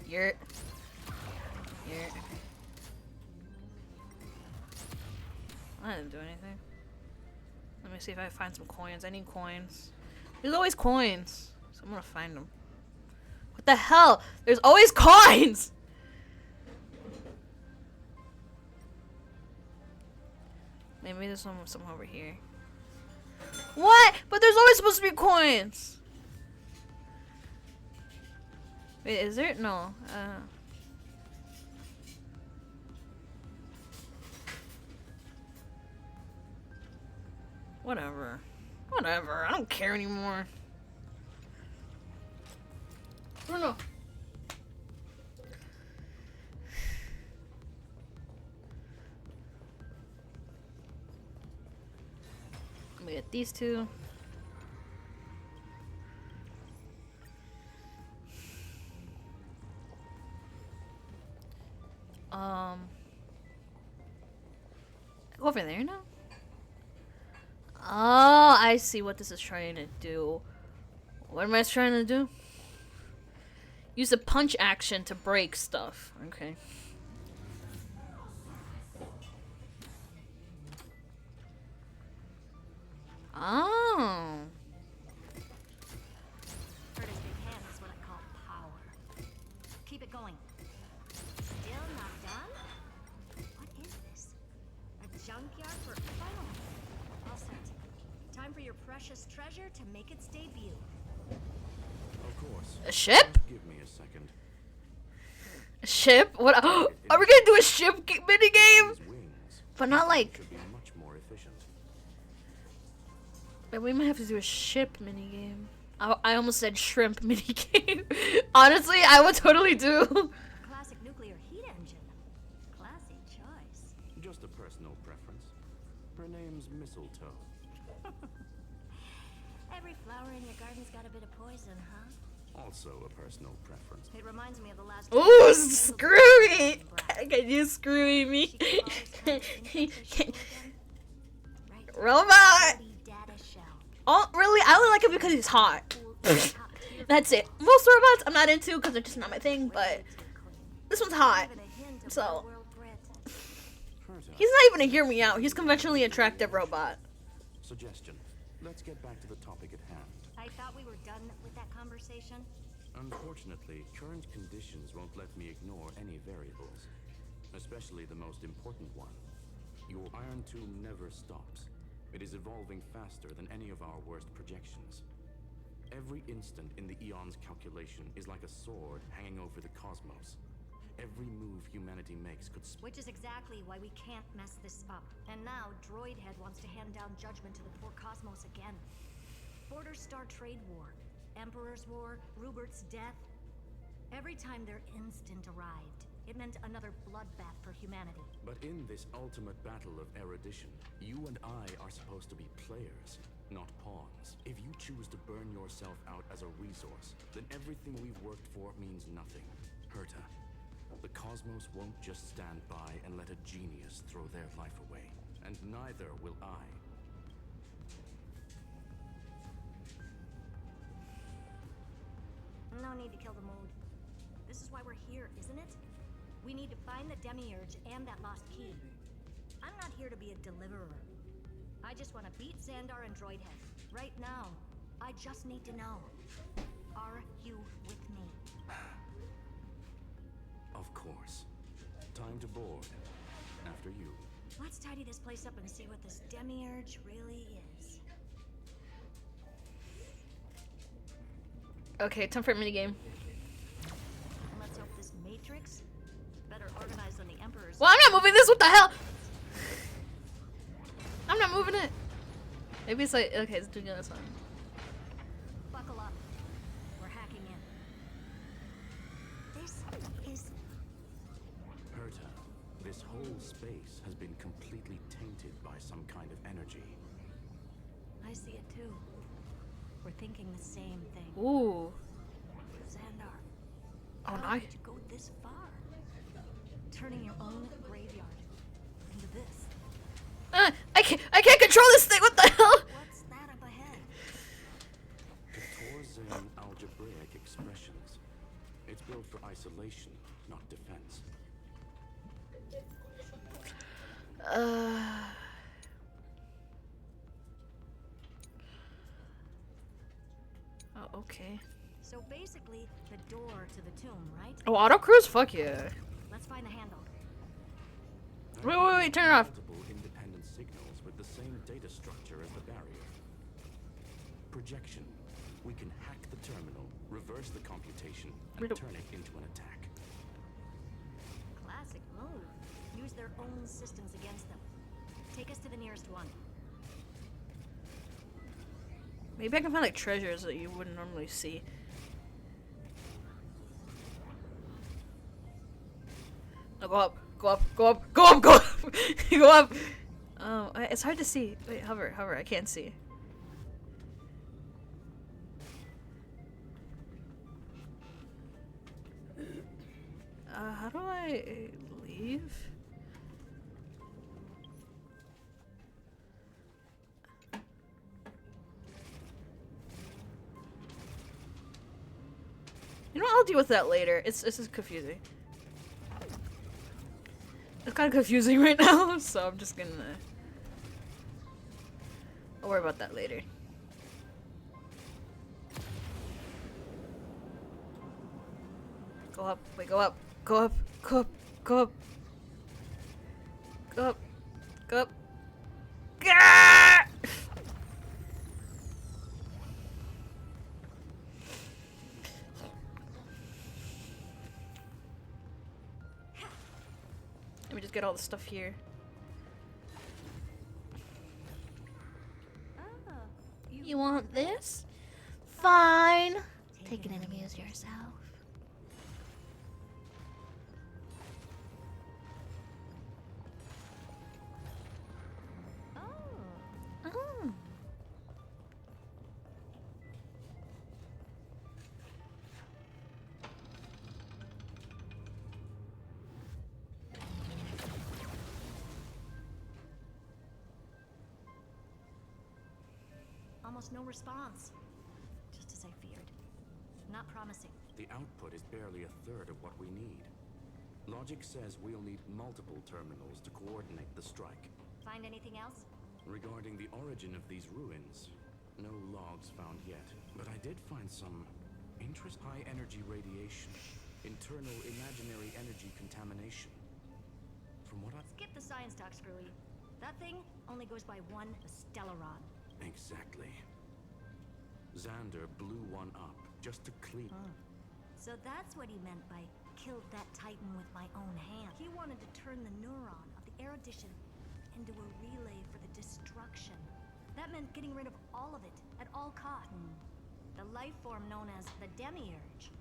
you're. I didn't do anything. Let me see if I find some coins. I need coins. There's always coins. So I'm gonna find them. What the hell? There's always coins! Maybe there's some over here. What? But there's always supposed to be coins! Wait, is there? No. Whatever. I don't care anymore. I don't know. I'm gonna get these 2. Go over there now? Oh, I see what this is trying to do. What am I trying to do? Use a punch action to break stuff. Okay. Oh. Herta's Big Hand is what I call power. Keep it going. Still not done? What is this? A junkyard for... Oh, all set. Time for your precious treasure to make its debut. Of course. A ship? Give me a second. A ship? What? Are we gonna do a ship mini game? But not like. Should be much more efficient. But we might have to do a ship mini game. I almost said shrimp mini game. Honestly, I would totally do. Classic nuclear heat engine. Classy choice. Just a personal preference. Her name's Mistletoe. Every flower in your garden's got a bit of poison, huh? Also a personal preference. It reminds me of the last. Ooh, screwy! Can you screwy me? Robot! Oh, really? I only like him because he's hot. That's it. Most robots I'm not into because they're just not my thing, but this one's hot. So, he's not even a hear me out. He's conventionally attractive robot. Suggestion. Let's get back to the topic at hand. I thought we were done with that conversation. Unfortunately, current conditions won't let me ignore any variables, especially the most important one. Your iron tomb never stops. It is evolving faster than any of our worst projections. Every instant in the Eon's calculation is like a sword hanging over the cosmos. Every move humanity makes could Which is exactly why we can't mess this up. And now Droidhead wants to hand down judgment to the poor cosmos again. Order Star Trade War, Emperor's War, Rupert's death. Every time their instant arrived, it meant another bloodbath for humanity. But in this ultimate battle of erudition, you and I are supposed to be players, not pawns. If you choose to burn yourself out as a resource, then everything we've worked for means nothing. Herta, the cosmos won't just stand by and let a genius throw their life away. And neither will I. No need to kill the mood. This is why we're here, isn't it? We need to find the Demiurge and that lost key. I'm not here to be a deliverer. I just want to beat Xandar and Droidhead. Right now, I just need to know. Are you with me? Of course. Time to board. After you. Let's tidy this place up and see what this Demiurge really is. Okay, time for a minigame. Let's hope this Matrix better organized than the Emperor's. Well, I'm not moving this. What the hell? I'm not moving it. Maybe it's like, okay, it's doing this one. Buckle up. We're hacking in. This is... Herta, this whole space has been completely tainted by some kind of energy. I see it too. We're thinking the same thing. Ooh. Xandar. Oh, How no. did you go this far? Turning your own graveyard into this. I can't control this thing. What the hell? What's that up ahead? The Torzane algebraic expressions. It's built for isolation, not defense. Oh, okay. So basically, the door to the tomb, right? Oh, auto cruise? Fuck yeah. Let's find the handle. Wait, turn it off. Multiple independent signals with the same data structure as the barrier. Projection. We can hack the terminal, reverse the computation, and turn it into an attack. Classic move. Use their own systems against them. Take us to the nearest one. Maybe I can find like treasures that you wouldn't normally see. No, go up, go up, go up, go up, go up, go up. Oh, it's hard to see. Wait, hover, I can't see. How do I leave? You know what? I'll deal with that later. This is confusing. It's kind of confusing right now, so I'm just gonna... I'll worry about that later. Go up, wait, go up, go up, go up, go up. Go up, go up. Gah! Let me just get all the stuff here. You want this? Fine. Take it and amuse yourself. Oh. Almost no response. Just as I feared. Not promising. The output is barely a third of what we need. Logic says we'll need multiple terminals to coordinate the strike. Find anything else? Regarding the origin of these ruins, no logs found yet. But I did find some high energy radiation, internal imaginary energy contamination. From what I've... Skip the science talk, Screwy. That thing only goes by one Stellaron. Exactly. Xander blew one up just to clean. So that's what he meant by killed that Titan with my own hand. He wanted to turn the neuron of the erudition into a relay for the destruction That meant getting rid of all of it, at all costs. The life form known as the Demiurge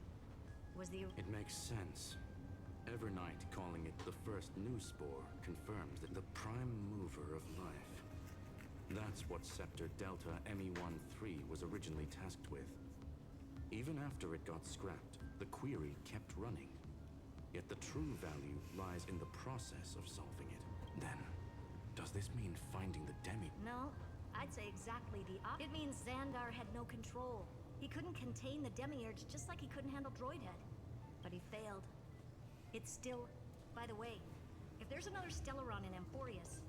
was the... It makes sense. Evernight calling it the first new spore confirms that the prime mover of life. That's what Scepter Delta ME-13 was originally tasked with. Even after it got scrapped, the query kept running. Yet the true value lies in the process of solving it. Then, does this mean finding the Demi... No, I'd say exactly the opposite. It means Xandar had no control. He couldn't contain the Demiurge just like he couldn't handle Droidhead. But he failed. It's still... By the way, if there's another Stellaron in Amphorius,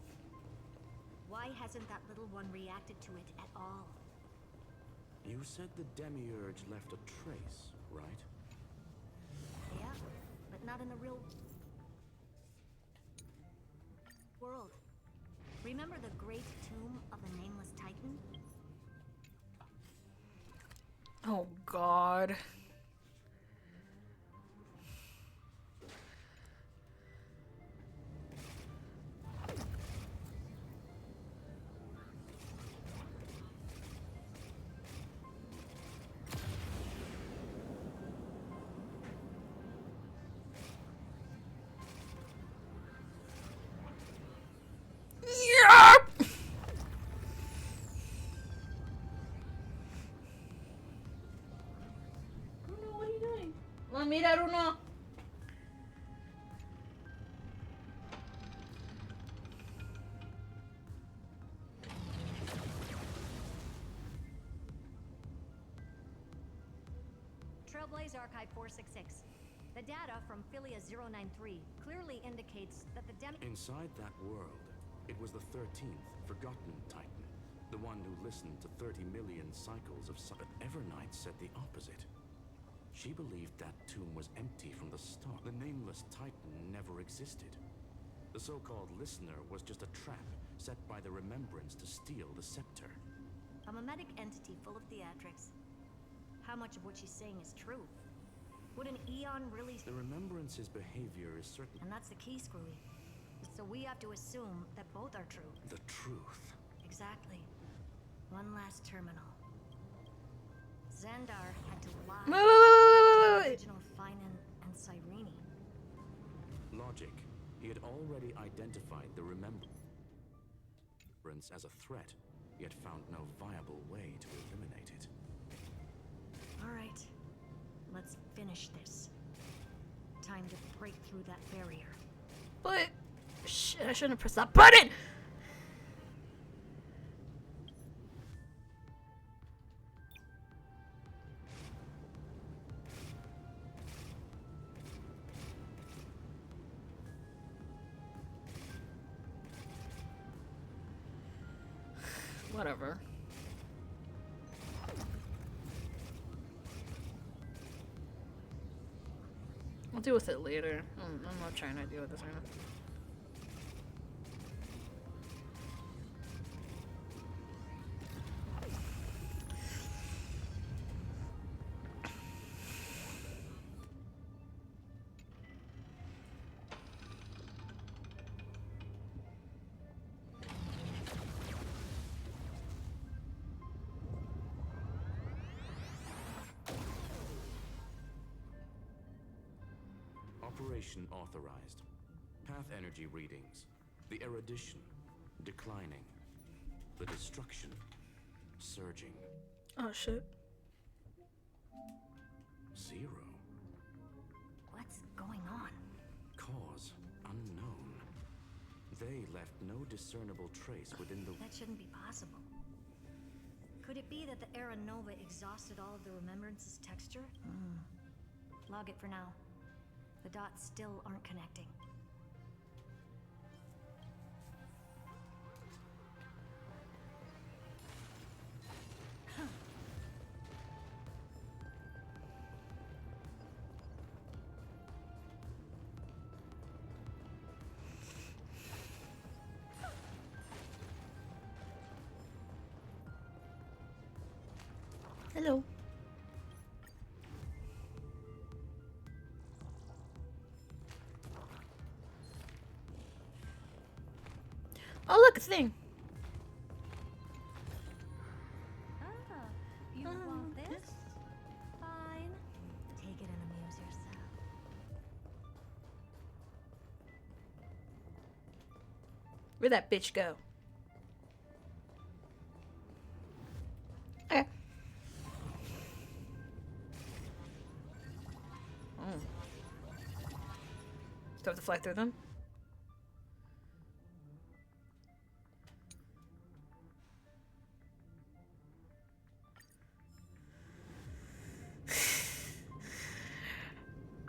why hasn't that little one reacted to it at all? You said the Demiurge left a trace, right? Yeah, but not in the real... world. Remember the great tomb of the Nameless Titan? Oh, God. Mirar uno. Trailblaze Archive 466. The data from Philia 093 clearly indicates that the Inside that world, it was the 13th, forgotten Titan. The one who listened to 30 million cycles of... But Evernight said the opposite. She believed that tomb was empty from the start. The Nameless Titan never existed. The so-called listener was just a trap set by the Remembrance to steal the scepter. A mimetic entity full of theatrics. How much of what she's saying is true? Would an Eon really... The Remembrance's behavior is certain... And that's the key, Screwy. So we have to assume that both are true. The truth. Exactly. One last terminal. Xandar had to lie. Wait. Original Finan and Cyrene. Logic. He had already identified the Remembrance as a threat, yet found no viable way to eliminate it. All right. Let's finish this. Time to break through that barrier. But shit, I shouldn't have pressed that button. Whatever. I'll deal with it later. I'm not trying to deal with this right now. Operation authorized. Path energy readings. The erudition declining. The destruction surging. Oh shit. 0. What's going on? Cause unknown. They left no discernible trace within the... That shouldn't be possible. Could it be that the Era Nova exhausted all of the Remembrance's texture? Log it for now. The dots still aren't connecting. Hello. Oh, look, a thing. Where'd that bitch go? Okay. Oh. Do I have to fly through them?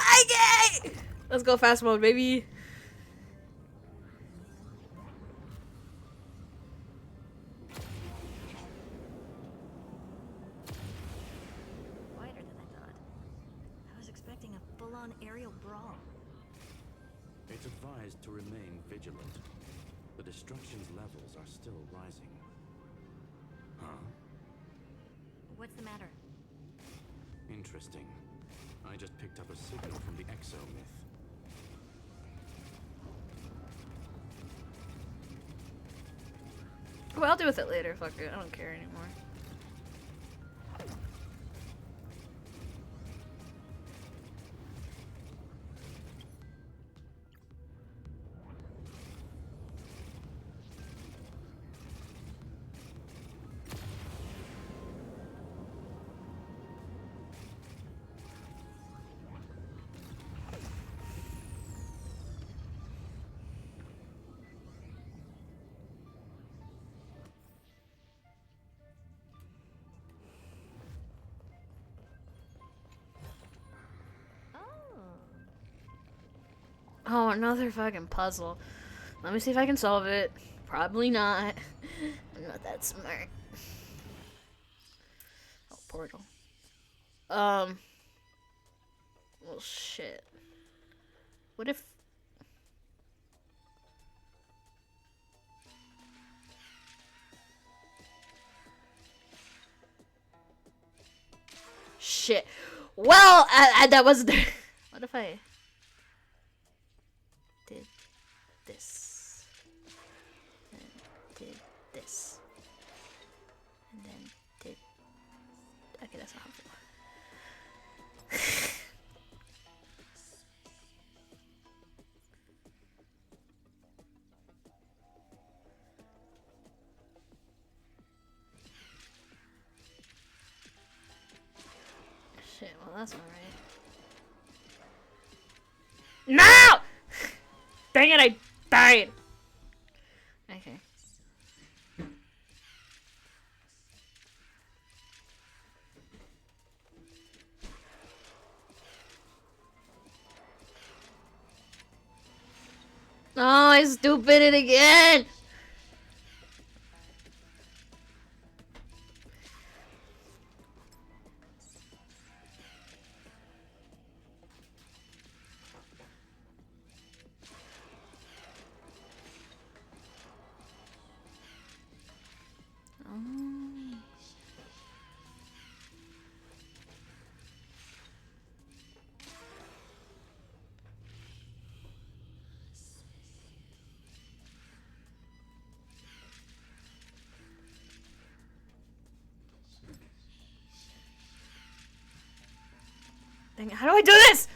Okay! Let's go fast mode, baby. Quieter than I thought. I was expecting a full-on aerial brawl. It's advised to remain vigilant. The destruction's levels are still rising. Huh? What's the matter? Interesting. I just picked up a signal from the Exo myth. Well, I'll deal with it later. Fuck it. I don't care anymore. Oh, another fucking puzzle. Let me see if I can solve it. Probably not. I'm not that smart. Oh, portal. Well, shit. What if... Shit. Well, that was... What if I... did this, and did this, and then did... Okay, that's not helpful. Shit, well that's not right. No! Dang it, I died! Okay. Oh, I stupid it again! Dang it, how do I do this?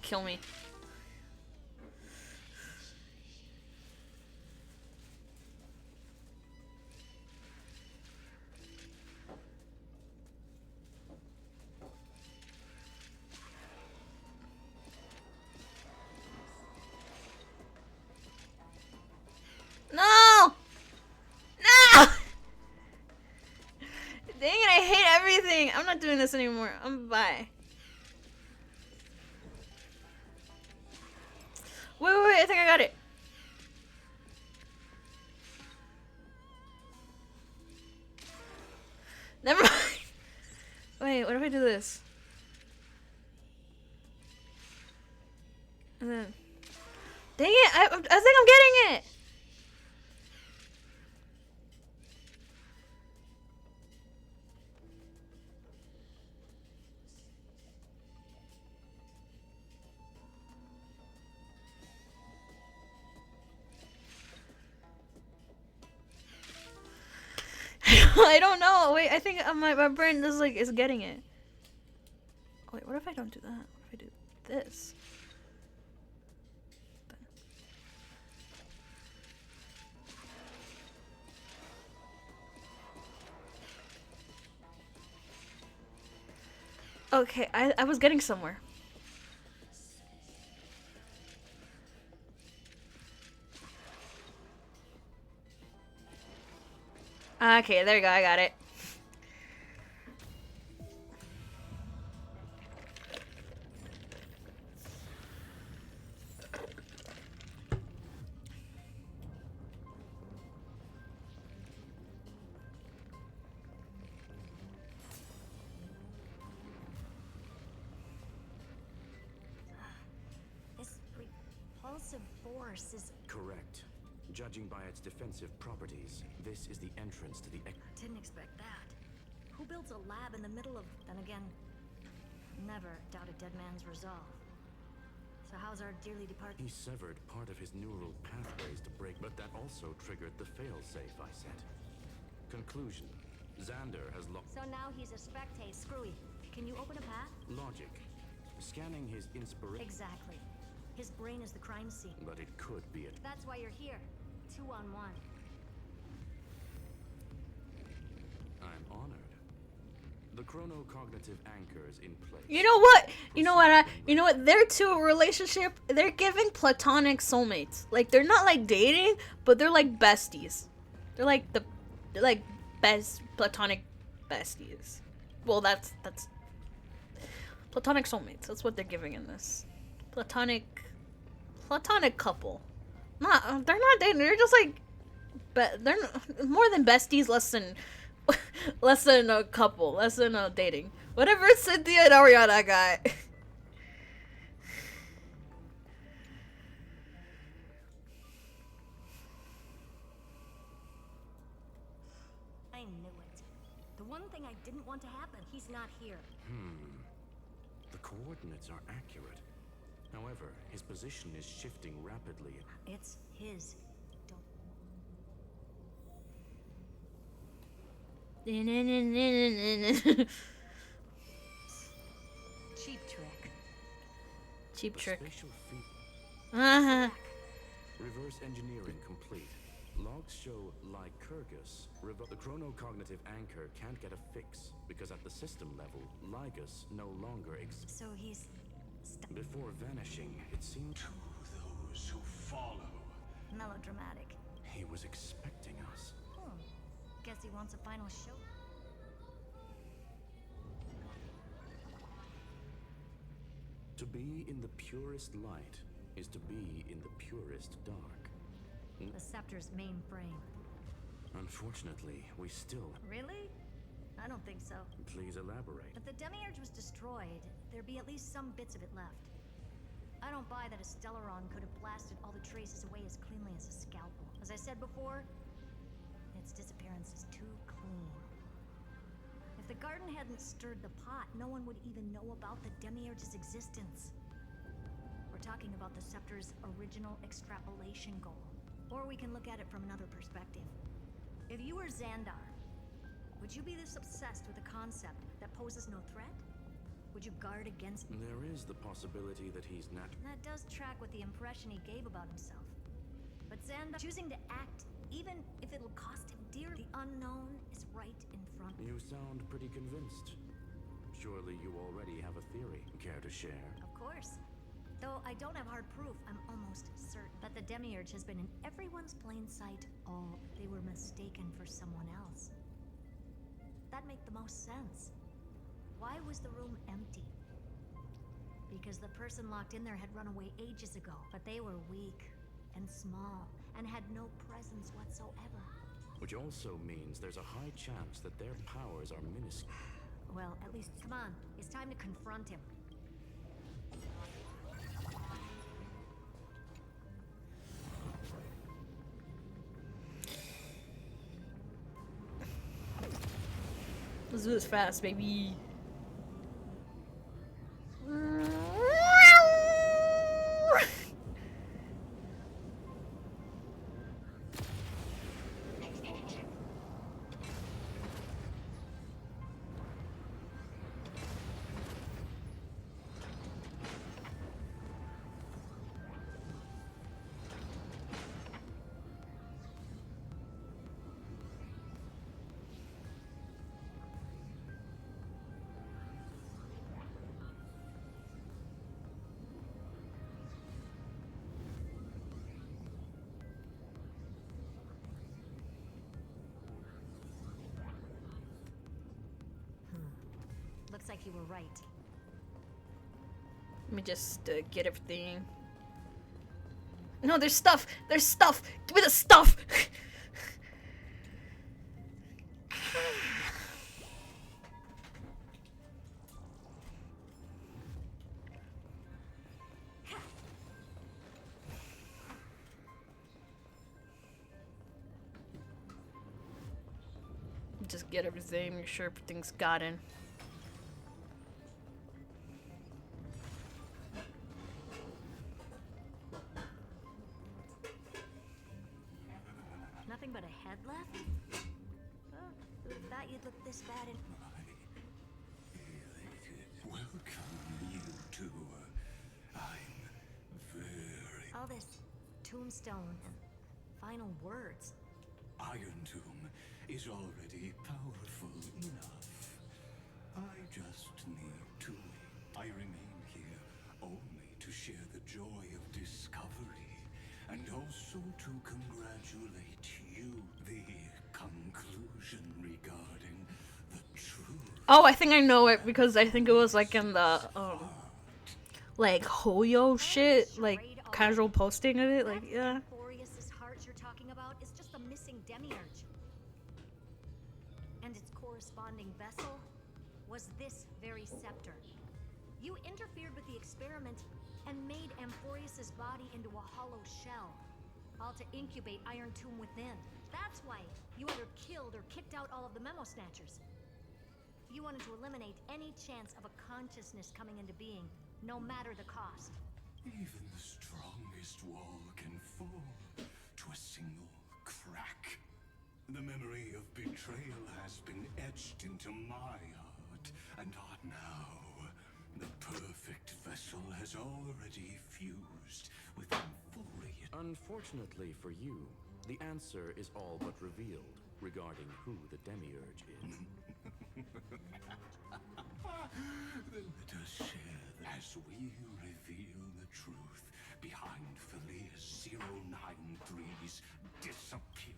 Kill me. No! No! Dang it, I hate everything. I'm not doing this anymore. Bye. Wait, I think I got it. Never mind. Wait, what if I do this? And then... Dang it, I think I'm getting it! I don't know. Wait, I think my brain is getting it. Wait, what if I don't do that? What if I do this? Okay, I was getting somewhere. Okay, there you go. I got it. This repulsive force is... Correct. Judging by its defensive properties, this is the entrance to the... Didn't expect that. Who builds a lab in the middle of... Then again, never doubt a dead man's resolve. So how's our dearly departed... He severed part of his neural pathways to break, but that also triggered the failsafe I set. Conclusion. Xander has lost... So now he's a spectate. Screwy. Can you open a path? Logic. Scanning his inspiration... Exactly. His brain is the crime scene. But it could be a... That's why you're here. 2-on-1. I'm honored. The chronocognitive anchor's in place. You know what? You know what? You know what? Their two relationship, they're giving platonic soulmates. Like they're not like dating, but they're like besties. They're like best platonic besties. Well, that's platonic soulmates. That's what they're giving in this. Platonic couple. They're not dating. They're just like, they're more than besties, less than a couple, less than a dating. Whatever Cynthia and Ariana got. I knew it. The one thing I didn't want to happen. He's not here. The coordinates are accurate. However, his position is shifting rapidly. It's his. Cheap trick. Cheap trick. Reverse engineering complete. Logs show Lycurgus. The chronocognitive anchor can't get a fix because at the system level, Lygus no longer exists. So he's... Before vanishing, it seemed to those who follow. Melodramatic. He was expecting us. Guess he wants a final show. To be in the purest light is to be in the purest dark. The Scepter's mainframe. Unfortunately, we still... Really? I don't think so. Please elaborate. If the Demiurge was destroyed, there'd be at least some bits of it left. I don't buy that a Stellaron could have blasted all the traces away as cleanly as a scalpel. As I said before, its disappearance is too clean. If the garden hadn't stirred the pot, no one would even know about the Demiurge's existence. We're talking about the Scepter's original extrapolation goal. Or we can look at it from another perspective. If you were Xandar, would you be this obsessed with a concept that poses no threat? Would you guard against... There is the possibility that he's not... That does track with the impression he gave about himself. But Xandar choosing to act, even if it'll cost him dear, the unknown is right in front. You sound pretty convinced. Surely you already have a theory. Care to share? Of course. Though I don't have hard proof, I'm almost certain. But the Demiurge has been in everyone's plain sight all. They were mistaken for someone else. That make the most sense. Why was the room empty? Because the person locked in there had run away ages ago. But they were weak and small and had no presence whatsoever. Which also means there's a high chance that their powers are minuscule. Well, at least, come on. It's time to confront him. Let's do this fast, baby. like you were right. Let me just get everything. No, there's stuff! There's stuff! Give me the stuff! Just get everything, make sure everything's gotten. Nothing but a head left? Oh, who thought you'd look this bad in... Welcome, you two. I'm very... All this tombstone and final words. Iron Tomb is already powerful enough. I just need to wait. I remain here only to share the joy of discovery and also to congratulate you. The conclusion regarding the truth. Oh, I think I know it because I think it was like in the like Hoyo shit, like casual posting of it, like yeah. Amphorius's heart you're talking about is just a missing demiurge. And its corresponding vessel was this very scepter. You interfered with the experiment and made Amphorius's body into a hollow shell, all to incubate Iron Tomb within. That's why you either killed or kicked out all of the Memo Snatchers. You wanted to eliminate any chance of a consciousness coming into being, no matter the cost. Even the strongest wall can fall to a single crack. The memory of betrayal has been etched into my heart, and now the perfect vessel has already fused with Amphorius. Unfortunately for you, the answer is all but revealed regarding who the Demiurge is. Then let us share as we reveal the truth behind Felia's 093's disappearance.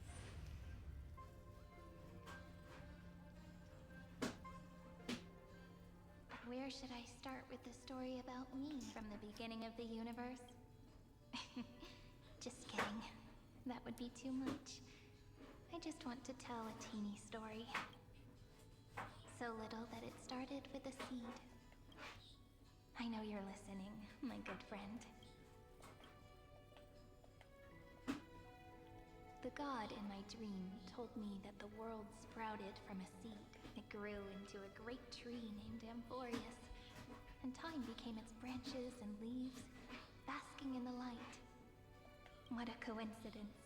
Where should I start with the story about me from the beginning of the universe? Just kidding. That would be too much. I just want to tell a teeny story. So little that it started with a seed. I know you're listening, my good friend. The god in my dream told me that the world sprouted from a seed. It grew into a great tree named Amphorius, and time became its branches and leaves, basking in the light. What a coincidence.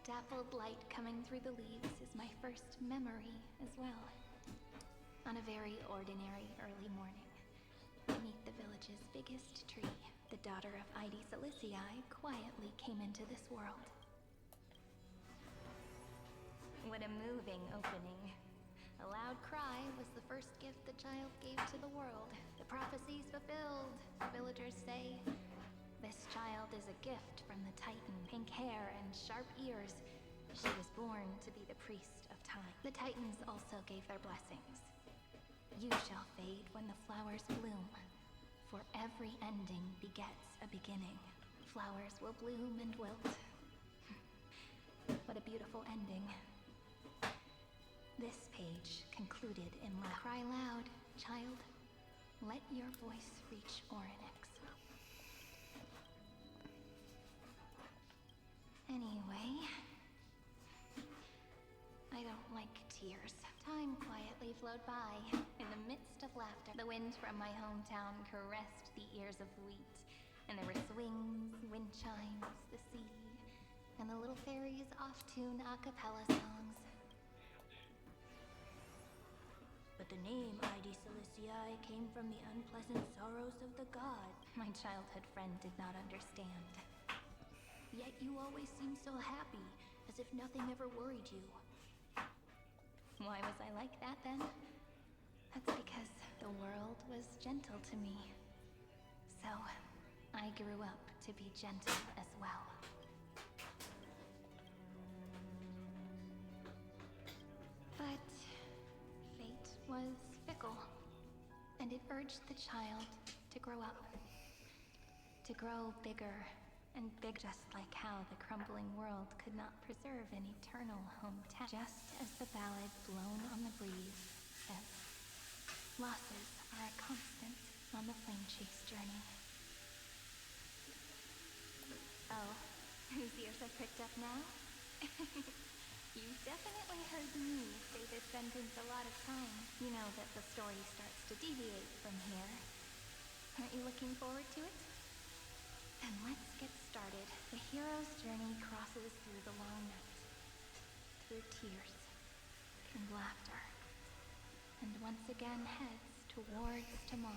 Dappled light coming through the leaves is my first memory as well. On a very ordinary early morning, beneath the village's biggest tree, the daughter of Id Silicii quietly came into this world. What a moving opening. A loud cry was the first gift the child gave to the world. The prophecies fulfilled, villagers say. This child is a gift from the Titan. Pink hair and sharp ears. She was born to be the priest of time. The Titans also gave their blessings. You shall fade when the flowers bloom, for every ending begets a beginning. Flowers will bloom and wilt. What a beautiful ending. This page concluded in cry loud, child. Let your voice reach Orynyx. Anyway, I don't like tears. Time quietly flowed by. In the midst of laughter, the wind from my hometown caressed the ears of wheat, and there were swings, wind chimes, the sea, and the little fairies off-tune a cappella songs. But the name Id Silicii came from the unpleasant sorrows of the god. My childhood friend did not understand. Yet you always seemed so happy, as if nothing ever worried you. Why was I like that then? That's because the world was gentle to me. So, I grew up to be gentle as well. But fate was fickle. and it urged the child to grow up. To grow bigger and big, just like how the crumbling world could not preserve an eternal hometown. Just as the ballad blown on the breeze says, losses are a constant on the flame chase journey. Oh, whose ears are pricked up now? You've definitely heard me say this sentence a lot of times. You know that the story starts to deviate from here. Aren't you looking forward to it? Then let's get started. The hero's journey crosses through the long night, through tears and laughter, and once again heads towards tomorrow.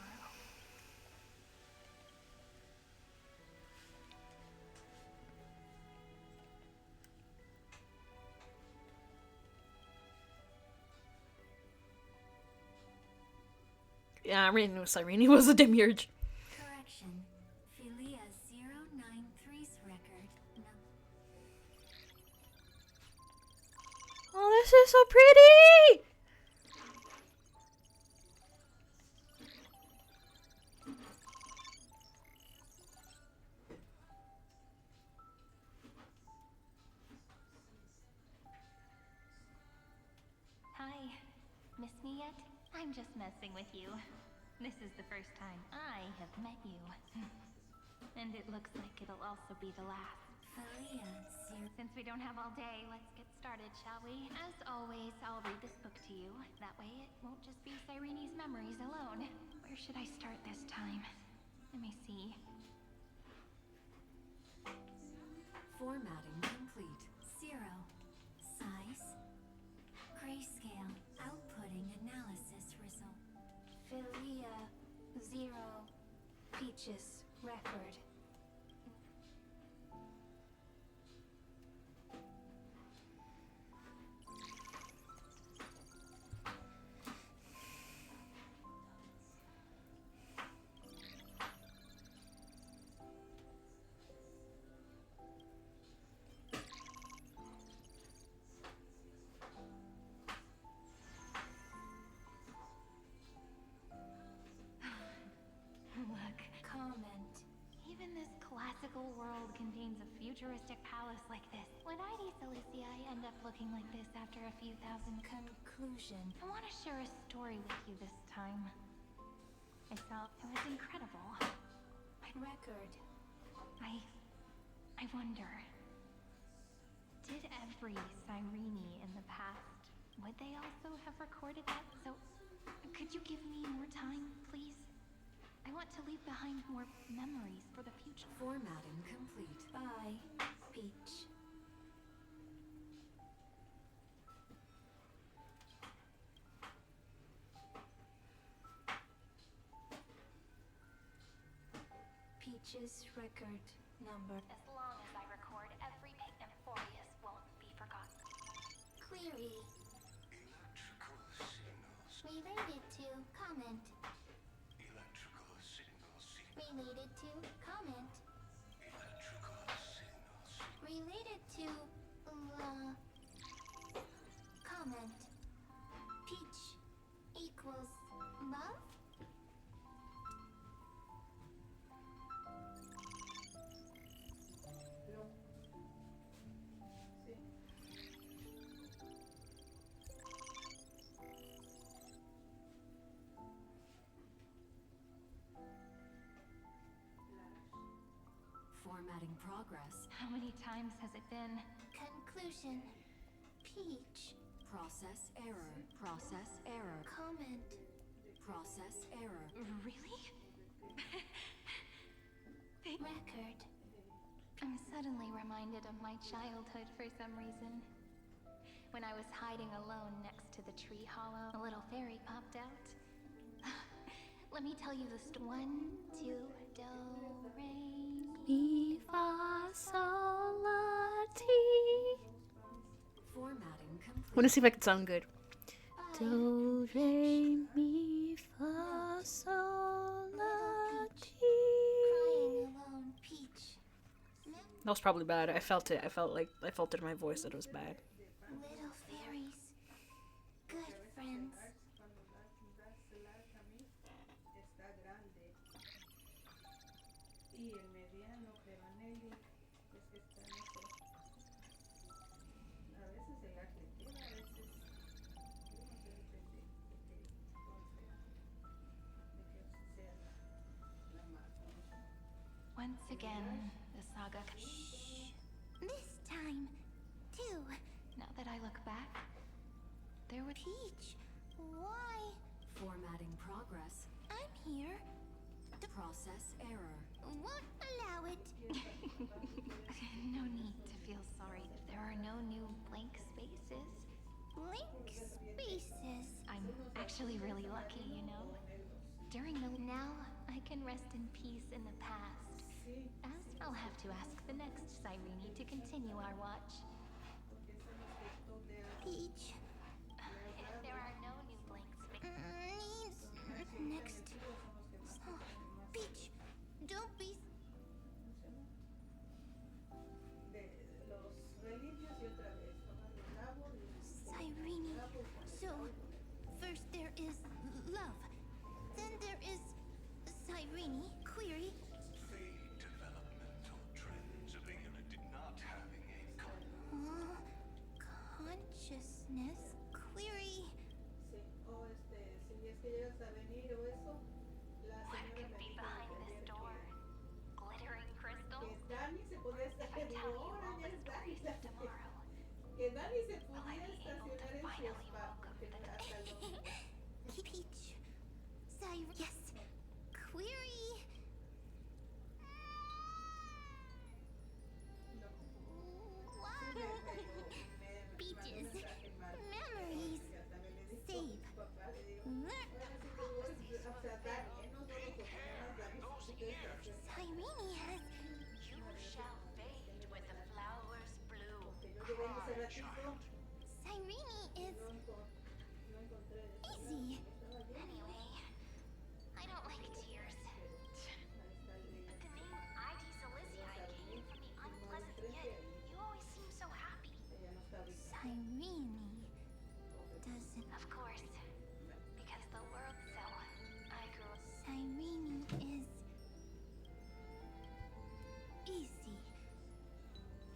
Yeah, I already knew Cyrene was a demiurge. Correction. Philia 093's record. No. Oh, this is so pretty! Hi. Miss me yet? I'm just messing with you. This is the first time I have met you. And it looks like it'll also be the last. Philia 0. Since we don't have all day, let's get started, shall we? As always, I'll read this book to you. That way it won't just be Cyrene's memories alone. Where should I start this time? Let me see. Formatting complete. 0. Size. Grayscale. Outputting analysis result. Philia 0. Peaches record. Look. Comment. Even this classical world contains a futuristic palace like this. Would ID Silicii end up looking like this after a few thousand? Conclusion. I want to share a story with you this time. I felt it was incredible. Record. I wonder. Did every Cyrene in the past, would they also have recorded that? So, could you give me more time, please? I want to leave behind more memories for the future. Formatting complete. Bye, Peach. Peach's record number. As long as I record every pic, Amphorius won't be forgotten. Query. Related to comment. Related to comment. Related to comment. Peach equals love? Formatting progress. How many times has it been? Conclusion. Peach. Process error. Process error. Comment. Process error. Really? Record. I'm suddenly reminded of my childhood for some reason. When I was hiding alone next to the tree hollow, a little fairy popped out. Let me tell you the 1, 2, do, re, Mi, fa, sol, la, ti. Formatting complete. Want to see if I can sound good. Do, re, mi, fa, sol, la, ti. Crying alone, Peach. That was probably bad. I felt it. I felt it in my voice that it was bad. Little fairies. Good friends. Y el mediano, creo en él, es que está, no sé. A veces el arte queda, a veces. Yo no sé, depende de cuál sea. De que sea la más, ¿no? Once again, the saga. Shh. This time, too. Now that I look back, there was Peach, why? Formatting progress. I'm here. Process error. Won't allow it. no need to feel sorry. There are no new blank spaces. Blank spaces. I'm actually really lucky, you know? During the now, I can rest in peace in the past. As I'll have to ask the next Cyrene to continue our watch. Peach. If there are no new blank Needs next. So, Peach, don't be. Cyrene. So, first there is love. Then there is Cyrene. Query. The developmental trends of a unit not having a Consciousness. Query. What could be behind this door? Glittering crystals? If I tell you all the stories of tomorrow, will I be able to finally welcome the Peach. Cyrene. Yes. Query. Peaches. Memories. Save. Cyrene has. You shall fade with the flowers bloom. Cyrene is. Easy. Anyway, I don't like tears. The name ID Silesia came from the unpleasant, yet you always seem so happy. Cyrene doesn't. Of course, because the world so I grew up. Cyrene is. Easy.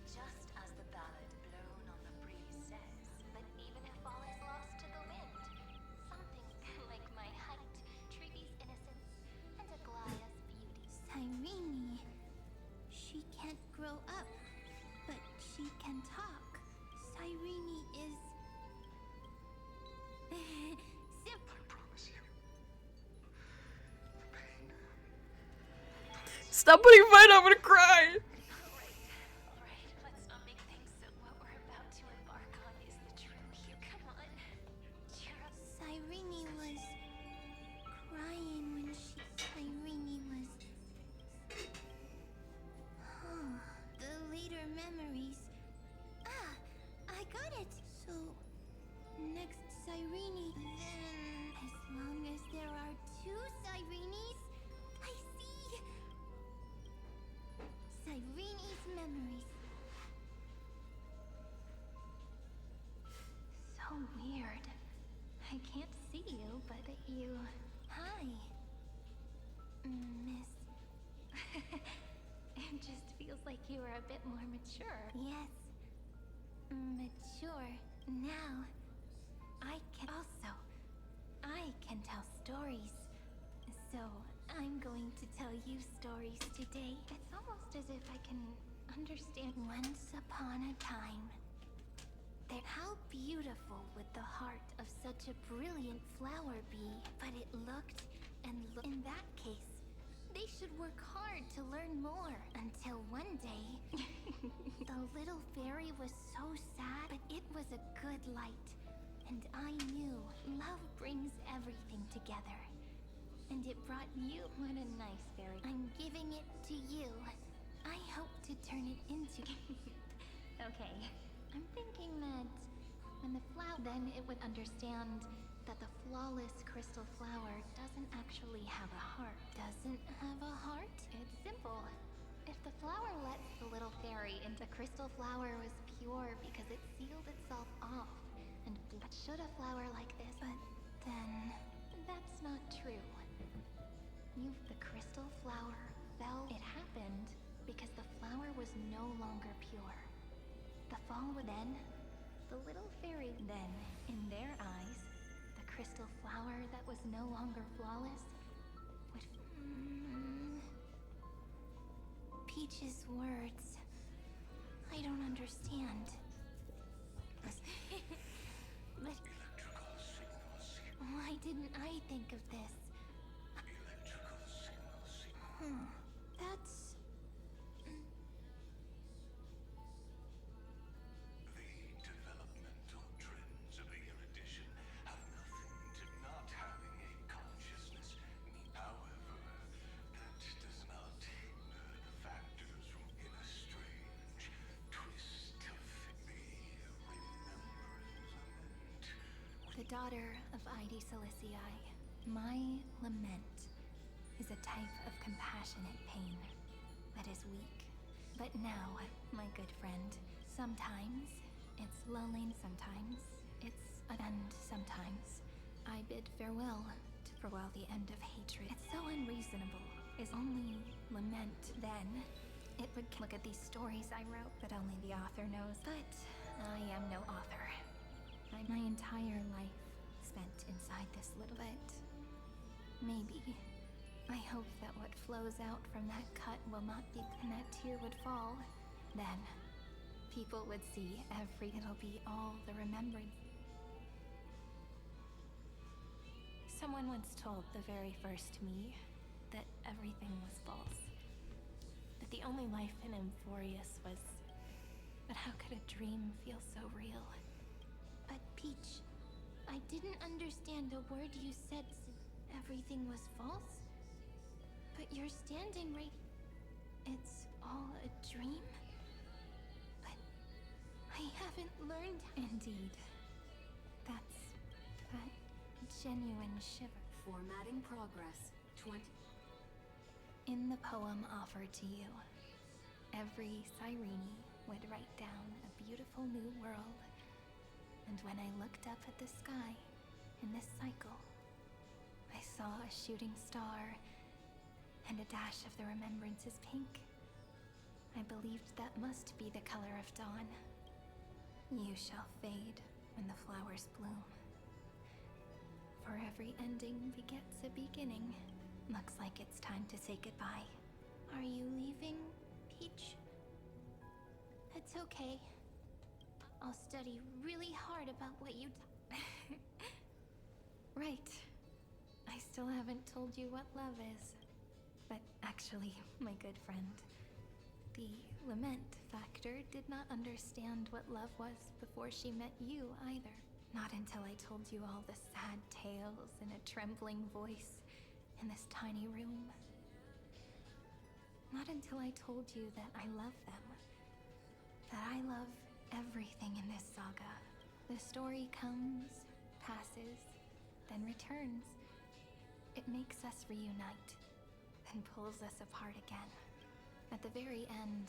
Just as the ballad blown on the breeze says, that even if all is lost to the wind, something like my height, Treebe's innocence, and Aglaya's beauty. Cyrene. She can't grow up, but she can talk. Cyrene is. Simple. I promise you. The pain. Stop putting mine, I'm gonna cry. Alright, let's not make things so what we're about to embark on is the truth. Come on. Cheer up. Cyrene was crying when she. Cyrene was. The later memories. Ah, I got it. So, next Cyrene. Then, as long as there are two Cyrenes, I see. Cyrene's memories. So weird. I can't see you, but you. Hi, Miss. It just feels like you are a bit more mature. Yes. Mature. Now, I can tell stories. So, I'm going to tell you stories today. It's almost as if I can understand. Once upon a time, how beautiful would the heart of such a brilliant flower be? But it looked and looked. In that case, they should work hard to learn more. Until one day, the little fairy was so sad, but it was a good light. And I knew love brings everything together. And it brought you. What a nice fairy. I'm giving it to you. I hope to turn it into. Okay. I'm thinking that when the flower. Then it would understand that the flawless crystal flower doesn't actually have a heart. Doesn't have a heart? It's simple. If the flower lets the little fairy into crystal flower was pure because it sealed itself off. And but should a flower like this? But then. That's not true. The crystal flower fell. It happened was no longer pure. The fall would then, the little fairy then, in their eyes, the crystal flower that was no longer flawless would. Peach's words. I don't understand. But why didn't I think of this? That's... The developmental trends of the erudition have nothing to not having a consciousness. However, that does not hinder the factors from in a strange twist of the remembrance. the daughter of Id Silicii. My lament is a type of compassionate pain that is weak. But now, my good friend, sometimes it's lonely, sometimes it's and sometimes I bid farewell to the end of hatred. It's so unreasonable. Is only lament then. It would look at these stories I wrote that only the author knows. But I am no author. My entire life spent inside this little bit. Maybe. I hope that what flows out from that cut will not be, and that tear would fall. Then, people would see it'll be all the remembrance. Someone once told the very first me that everything was false. That the only life in Emphorius was... But how could a dream feel so real? But Peach, I didn't understand a word you said. Everything was false? But you're standing right... It's all a dream? But I haven't learned... Indeed. That's... that genuine shiver. Formatting progress. 20... In the poem offered to you, every Cyrene would write down a beautiful new world. And when I looked up at the sky, in this cycle, I saw a shooting star and a dash of the remembrances pink. I believed that must be the color of dawn. You shall fade when the flowers bloom. For every ending begets a beginning. Looks like it's time to say goodbye. Are you leaving, Peach? It's okay. I'll study really hard about what you... Right. I still haven't told you what love is. But actually, my good friend, the lament factor did not understand what love was before she met you either. Not until I told you all the sad tales in a trembling voice in this tiny room. Not until I told you that I love them. That I love everything in this saga. The story comes, passes, then returns. It makes us reunite, then pulls us apart again. At the very end,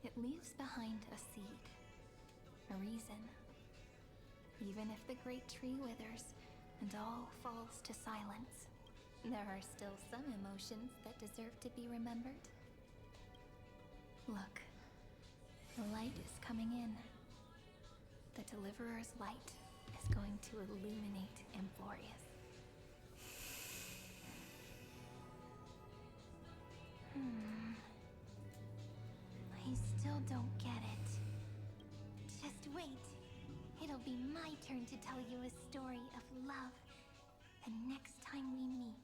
it leaves behind a seed, a reason. Even if the great tree withers and all falls to silence, there are still some emotions that deserve to be remembered. Look, the light is coming in. The Deliverer's light is going to illuminate Emphorius. I still don't get it. Just wait. It'll be my turn to tell you a story of love the next time we meet.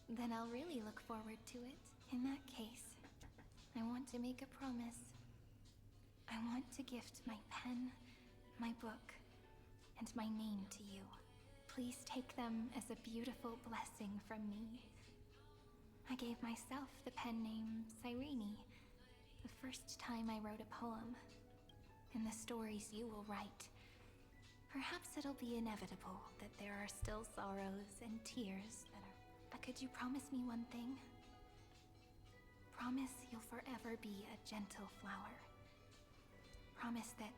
Then I'll really look forward to it. In that case, I want to make a promise. I want to gift my pen, my book, and my name to you. Please take them as a beautiful blessing from me. I gave myself the pen name Cyrene the first time I wrote a poem. In the stories you will write, perhaps it'll be inevitable that there are still sorrows and tears that are... But could you promise me one thing? Promise you'll forever be a gentle flower. Promise that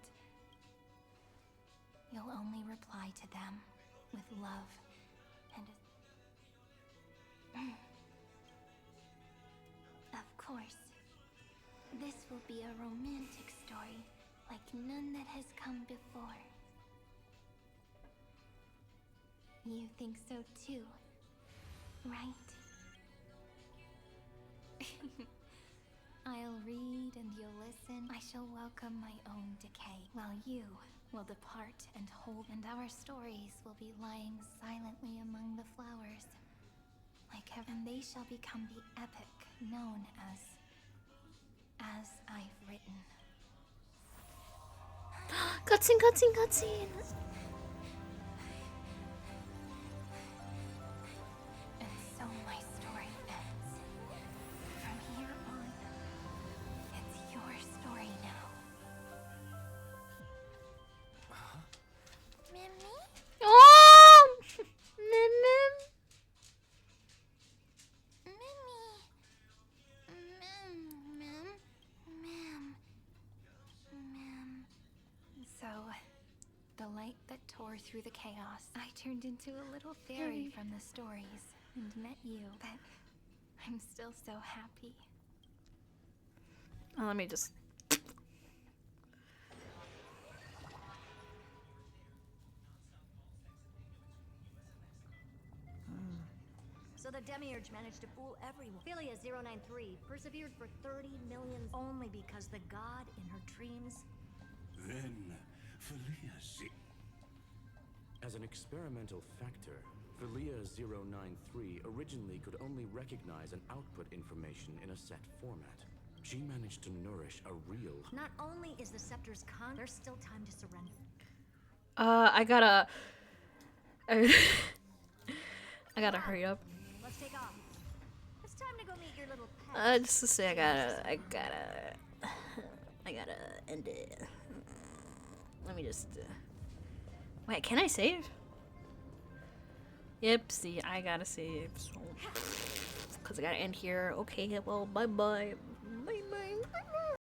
you'll only reply to them with love and Of course. will be a romantic story like none that has come before. You think so too, right? I'll read and you'll listen. I shall welcome my own decay, while you will depart and hold, and our stories will be lying silently among the flowers, like heaven. And they shall become the epic known as I've written. Cutscene, cutscene, cutscene. And so my story ends. From here on, it's your story now. Mimi? Oh! Mim. So, the light that tore through the chaos, I turned into a little fairy from the stories and met you. But I'm still so happy. Oh, let me just. So the Demiurge managed to fool everyone. Philia 093 persevered for 30 million only because the god in her dreams. Then, Philia As an experimental factor, Philia 093 originally could only recognize an output information in a set format. She managed to nourish a real... Not only is the Scepter's con, there's still time to surrender. I gotta... I gotta hurry up. Let's take off. It's time to go meet your little pet. Just to say, I gotta end it. Let me just... Wait, can I save? Yep, see, I gotta save. So... Because I gotta end here. Okay, well, bye-bye. Bye-bye.